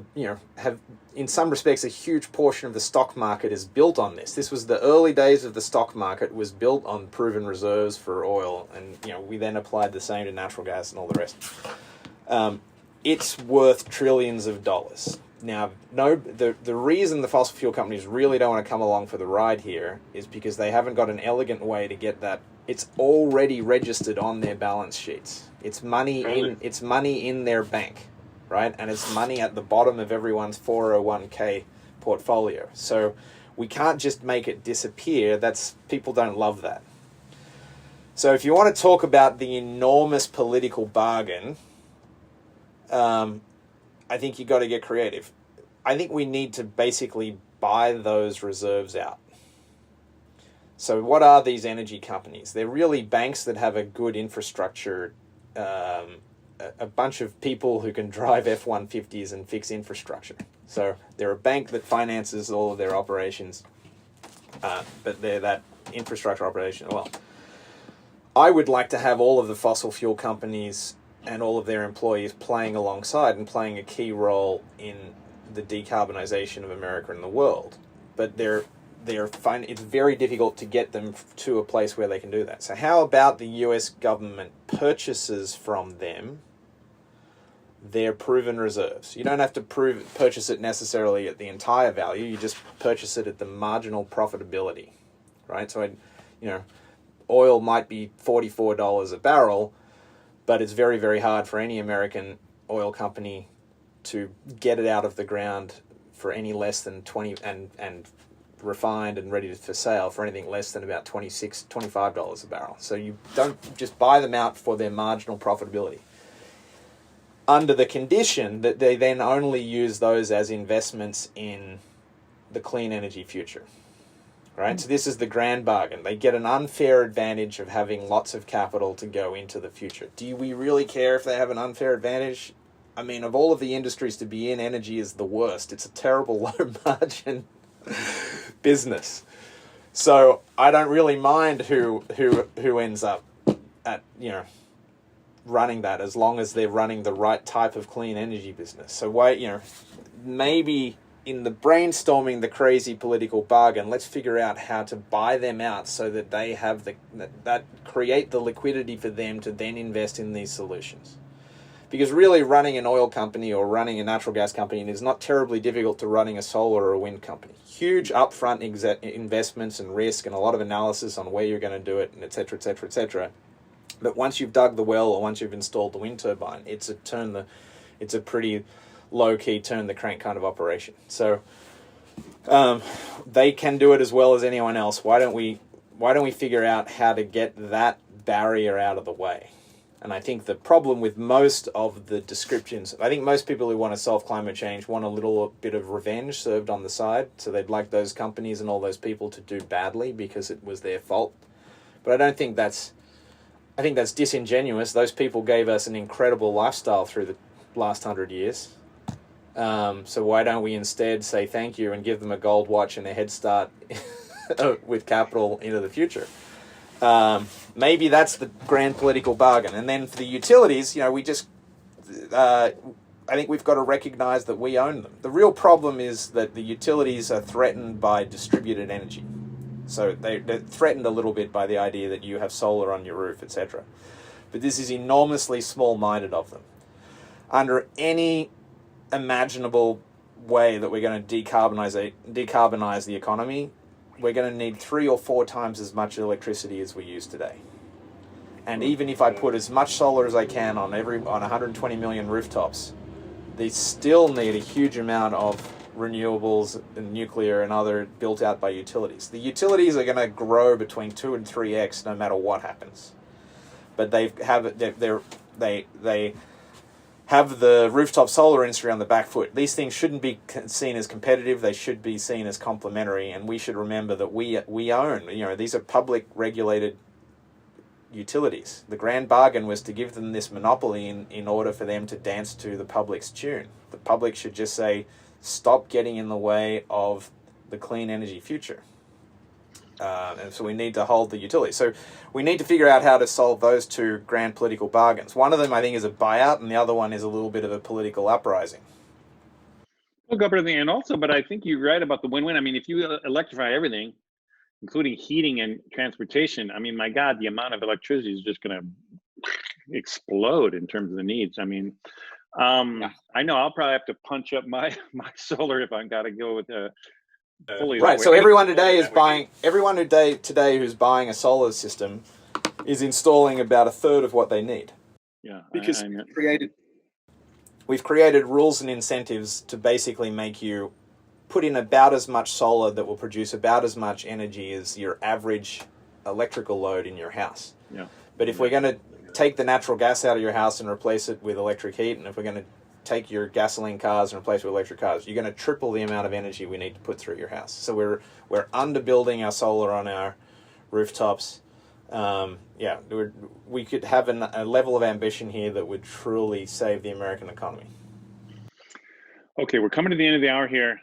have, in some respects, a huge portion of the stock market is built on this. This was the early days of the stock market, was built on proven reserves for oil, and we then applied the same to natural gas and all the rest. It's worth trillions of dollars. Now, the reason the fossil fuel companies really don't want to come along for the ride here is because they haven't got an elegant way to get that. It's already registered on their balance sheets. It's money in their bank, right? And it's money at the bottom of everyone's 401k portfolio. So we can't just make it disappear. People don't love that. So if you want to talk about the enormous political bargain, I think you got to get creative. I think we need to basically buy those reserves out. So what are these energy companies? They're really banks that have a good infrastructure, a bunch of people who can drive F-150s and fix infrastructure. So they're a bank that finances all of their operations, but they're that infrastructure operation. Well, I would like to have all of the fossil fuel companies and all of their employees playing alongside and playing a key role in the decarbonization of America and the world. But it's very difficult to get them to a place where they can do that. So how about the US government purchases from them their proven reserves? You don't have to purchase it necessarily at the entire value. You just purchase it at the marginal profitability, right? So, oil might be $44 a barrel, but it's very, very hard for any American oil company to get it out of the ground for any less than 20 and refined and ready for sale for anything less than about $25 a barrel. So you don't just buy them out for their marginal profitability, under the condition that they then only use those as investments in the clean energy future, right? So this is the grand bargain. They get an unfair advantage of having lots of capital to go into the future. Do we really care if they have an unfair advantage? I mean, of all of the industries to be in, energy is the worst. It's a terrible low margin business. So I don't really mind who ends up at, running that, as long as they're running the right type of clean energy business. So maybe in the brainstorming the crazy political bargain, let's figure out how to buy them out so that they have that create the liquidity for them to then invest in these solutions. Because really running an oil company or running a natural gas company is not terribly difficult to running a solar or a wind company. Huge upfront investments and risk and a lot of analysis on where you're going to do it, and et cetera, et cetera, et cetera. But once you've dug the well or once you've installed the wind turbine, it's a pretty low-key turn the crank kind of operation. So they can do it as well as anyone else. Why don't we figure out how to get that barrier out of the way? And I think the problem with most of the descriptions, I think most people who want to solve climate change want a little bit of revenge served on the side. So they'd like those companies and all those people to do badly because it was their fault. But I think that's disingenuous. Those people gave us an incredible lifestyle through the last 100 years. So why don't we instead say thank you and give them a gold watch and a head start with capital into the future? Maybe that's the grand political bargain. And then for the utilities, I think we've got to recognize that we own them. The real problem is that the utilities are threatened by distributed energy. So they're threatened a little bit by the idea that you have solar on your roof, etc. But this is enormously small-minded of them. Under any imaginable way that we're going to decarbonize the economy, we're going to need 3 or 4 times as much electricity as we use today. And even if I put as much solar as I can on 120 million rooftops, they still need a huge amount of renewables and nuclear and other built out by utilities. The utilities are going to grow between 2 and 3x no matter what happens. But they have the rooftop solar industry on the back foot. These things shouldn't be seen as competitive. They should be seen as complementary. And we should remember that we own, these are public regulated utilities. The grand bargain was to give them this monopoly in order for them to dance to the public's tune. The public should just say, stop getting in the way of the clean energy future. And so we need to hold the utilities. So we need to figure out how to solve those two grand political bargains. One of them, I think, is a buyout, and the other one is a little bit of a political uprising. We'll go over to the end also, but I think you're right about the win-win. I mean, if you electrify everything, including heating and transportation, I mean, my God, the amount of electricity is just going to explode in terms of the needs. I mean, I know I'll probably have to punch up my solar if I've got to go with fully. Right. So everyone today who's buying a solar system is installing about 1/3 of what they need. Yeah, because we've created rules and incentives to basically make you put in about as much solar that will produce about as much energy as your average electrical load in your house. Yeah. But if we're going to take the natural gas out of your house and replace it with electric heat, and if we're going to take your gasoline cars and replace it with electric cars, you're going to triple the amount of energy we need to put through your house. So we're underbuilding our solar on our rooftops. We could have a level of ambition here that would truly save the American economy. Okay, we're coming to the end of the hour here,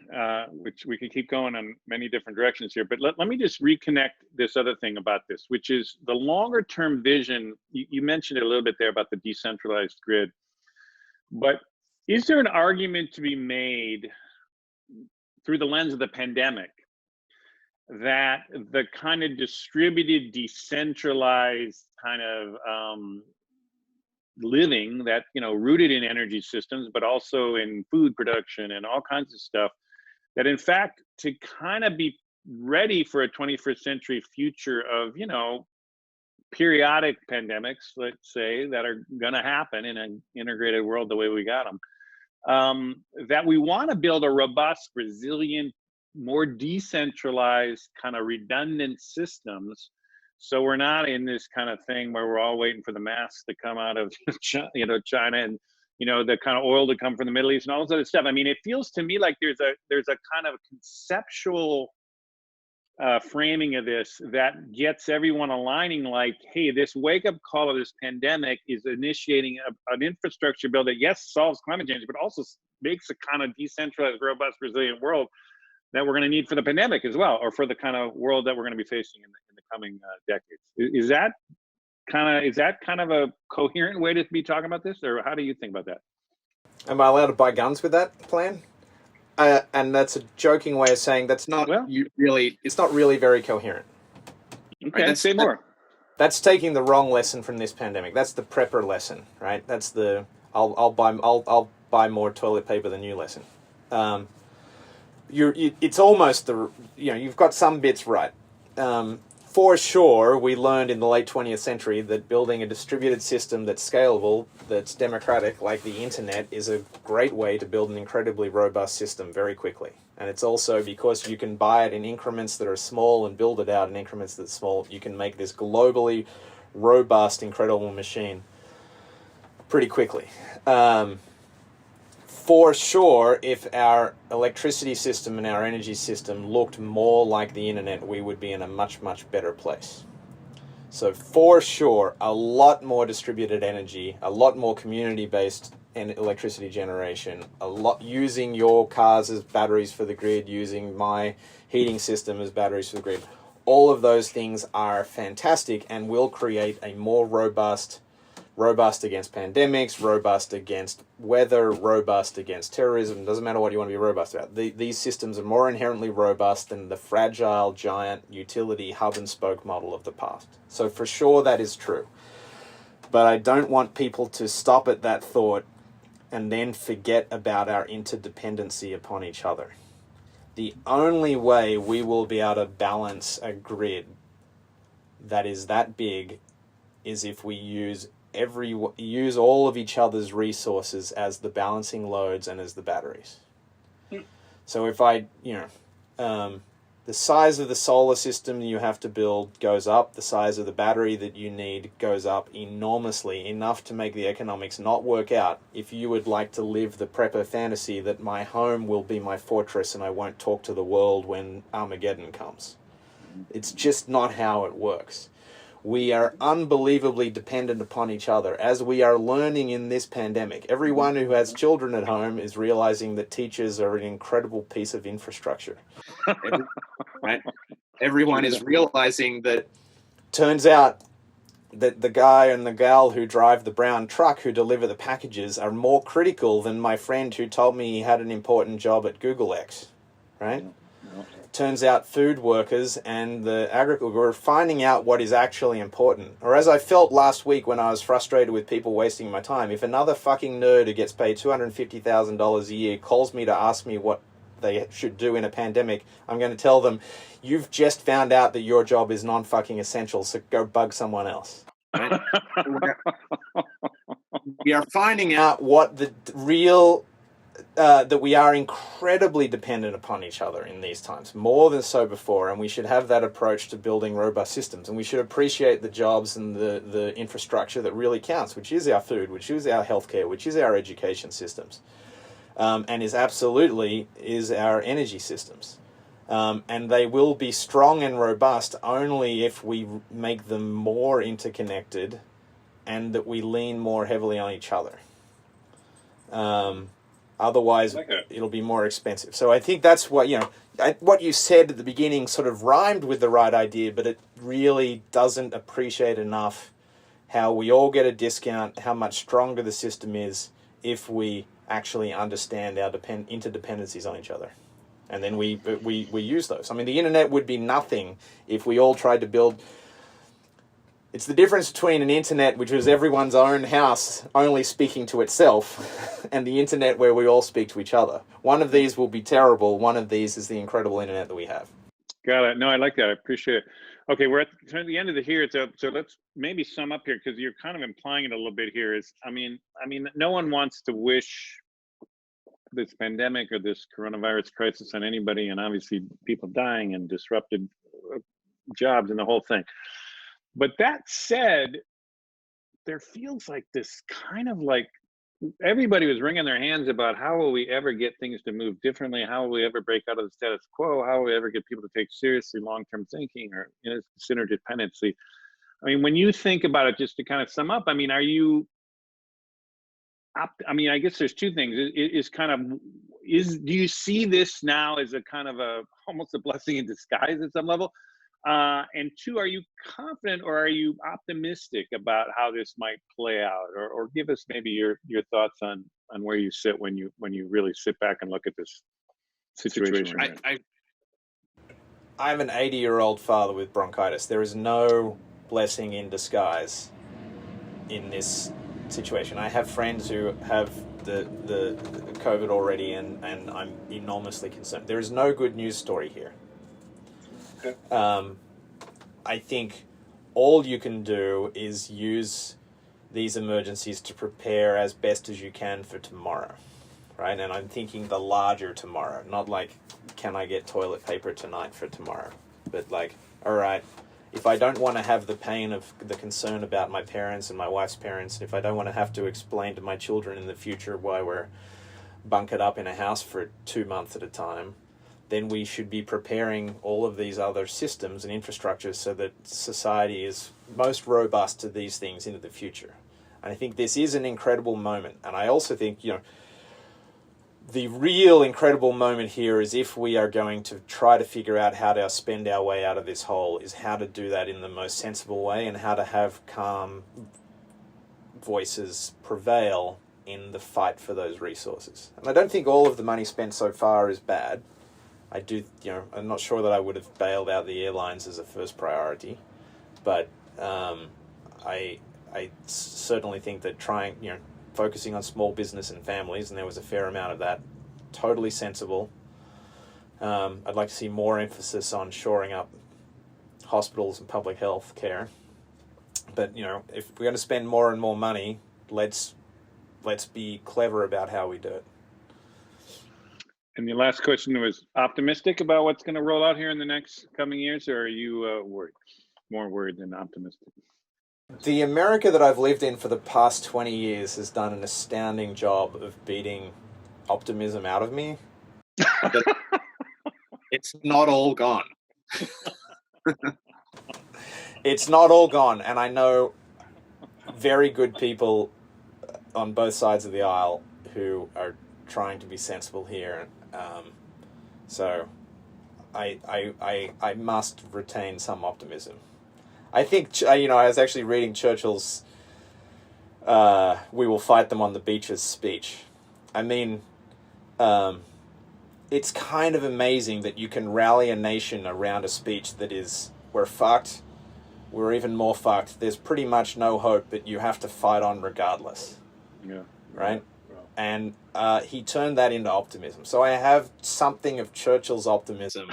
which we could keep going on many different directions here, but let me just reconnect this other thing about this, which is the longer term vision. You mentioned it a little bit there about the decentralized grid, but is there an argument to be made through the lens of the pandemic that the kind of distributed, decentralized kind of living that, rooted in energy systems, but also in food production and all kinds of stuff, that in fact, to kind of be ready for a 21st century future of, periodic pandemics, let's say, that are going to happen in an integrated world the way we got them, that we want to build a robust, resilient, more decentralized, kind of redundant systems. So we're not in this kind of thing where we're all waiting for the masks to come out of China and the kind of oil to come from the Middle East and all this other stuff. I mean, it feels to me like there's a kind of conceptual framing of this that gets everyone aligning, like, hey, this wake-up call of this pandemic is initiating an infrastructure bill that, yes, solves climate change, but also makes a kind of decentralized, robust, resilient world that we're going to need for the pandemic as well, or for the kind of world that we're going to be facing in the coming decades. Is that kind of a coherent way to be talking about this, or how do you think about that? Am I allowed to buy guns with that plan? And that's a joking way of saying that's not really. It's not really very coherent. Okay, right, say more. That's taking the wrong lesson from this pandemic. That's the prepper lesson, right? That's the I'll buy more toilet paper than you lesson. It's almost you've got some bits right. For sure, we learned in the late 20th century that building a distributed system that's scalable, that's democratic, like the internet, is a great way to build an incredibly robust system very quickly. And it's also because you can buy it in increments that are small and build it out in increments that's small, you can make this globally robust, incredible machine pretty quickly. For sure, if our electricity system and our energy system looked more like the internet, we would be in a much, much better place. So for sure, a lot more distributed energy, a lot more community-based electricity generation, a lot using your cars as batteries for the grid, using my heating system as batteries for the grid. All of those things are fantastic and will create a more robust against pandemics, robust against weather, robust against terrorism. Doesn't matter what you want to be robust about. These systems are more inherently robust than the fragile, giant utility hub and spoke model of the past. So for sure that is true. But I don't want people to stop at that thought and then forget about our interdependency upon each other. The only way we will be able to balance a grid that is that big is if we use all of each other's resources as the balancing loads and as the batteries. So if the size of the solar system you have to build goes up, the size of the battery that you need goes up enormously, enough to make the economics not work out if you would like to live the prepper fantasy that my home will be my fortress and I won't talk to the world when Armageddon comes. It's just not how it works. We are unbelievably dependent upon each other, as we are learning in this pandemic. Everyone who has children at home is realizing that teachers are an incredible piece of infrastructure. Right? Everyone is realizing that. Turns out that the guy and the gal who drive the brown truck who deliver the packages are more critical than my friend who told me he had an important job at Google X, right? Turns out food workers and the agriculture were finding out what is actually important. Or as I felt last week when I was frustrated with people wasting my time, if another fucking nerd who gets paid $250,000 a year calls me to ask me what they should do in a pandemic, I'm going to tell them, you've just found out that your job is non-fucking essential, so go bug someone else. Right? We are finding out what the real... that we are incredibly dependent upon each other in these times, more than so before, and we should have that approach to building robust systems, and we should appreciate the jobs and the infrastructure that really counts, which is our food, which is our healthcare, which is our education systems, and is our energy systems. And they will be strong and robust only if we make them more interconnected and that we lean more heavily on each other. Otherwise, it'll be more expensive. So I think that's what, what you said at the beginning sort of rhymed with the right idea, but it really doesn't appreciate enough how we all get a discount, how much stronger the system is if we actually understand our interdependencies on each other. And then we use those. I mean, the internet would be nothing if we all tried to build. It's the difference between an internet which was everyone's own house only speaking to itself and the internet where we all speak to each other. One of these will be terrible. One of these is the incredible internet that we have. Got it. No, I like that. I appreciate it. Okay, we're at the end of the here. So let's maybe sum up here, because you're kind of implying it a little bit here. I mean, no one wants to wish this pandemic or this coronavirus crisis on anybody, and obviously people dying and disrupted jobs and the whole thing. But that said, there feels like this kind of like everybody was wringing their hands about how will we ever get things to move differently? How will we ever break out of the status quo? How will we ever get people to take seriously long-term thinking or consider dependency? I mean, when you think about it, just to kind of sum up, I mean, I guess there's two things. Do you see this now as a kind of almost a blessing in disguise at some level? And two, are you confident or are you optimistic about how this might play out? Or give us maybe your thoughts on where you sit when you really sit back and look at this situation. I'm an 80-year-old father with bronchitis. There is no blessing in disguise in this situation. I have friends who have the COVID already, and I'm enormously concerned. There is no good news story here. Okay. I think all you can do is use these emergencies to prepare as best as you can for tomorrow, right? And I'm thinking the larger tomorrow, not like, can I get toilet paper tonight for tomorrow? But like, all right, if I don't want to have the pain of the concern about my parents and my wife's parents, and if I don't want to have to explain to my children in the future why we're bunkered up in a house for 2 months at a time, then we should be preparing all of these other systems and infrastructures so that society is most robust to these things into the future. And I think this is an incredible moment. And I also think, the real incredible moment here is if we are going to try to figure out how to spend our way out of this hole, is how to do that in the most sensible way and how to have calm voices prevail in the fight for those resources. And I don't think all of the money spent so far is bad. I do, I'm not sure that I would have bailed out the airlines as a first priority, but I certainly think that focusing on small business and families, and there was a fair amount of that, totally sensible. I'd like to see more emphasis on shoring up hospitals and public health care. But, if we're going to spend more and more money, let's be clever about how we do it. And the last question was optimistic about what's going to roll out here in the next coming years, or are you worried? More worried than optimistic? The America that I've lived in for the past 20 years has done an astounding job of beating optimism out of me. It's not all gone. It's not all gone, and I know very good people on both sides of the aisle who are trying to be sensible here. So I must retain some optimism. I think, I was actually reading Churchill's "We will fight them on the beaches" speech. I mean, it's kind of amazing that you can rally a nation around a speech that is, we're fucked, we're even more fucked, there's pretty much no hope, but you have to fight on regardless. Yeah. Right? And he turned that into optimism. So I have something of Churchill's optimism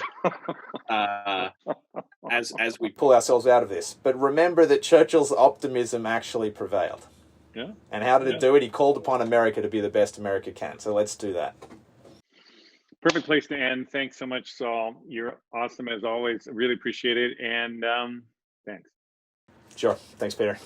as we pull ourselves out of this. But remember that Churchill's optimism actually prevailed. Yeah. And how did it do it? He called upon America to be the best America can. So let's do that. Perfect place to end. Thanks so much, Saul. You're awesome as always. Really appreciate it. And thanks. Sure. Thanks, Peter.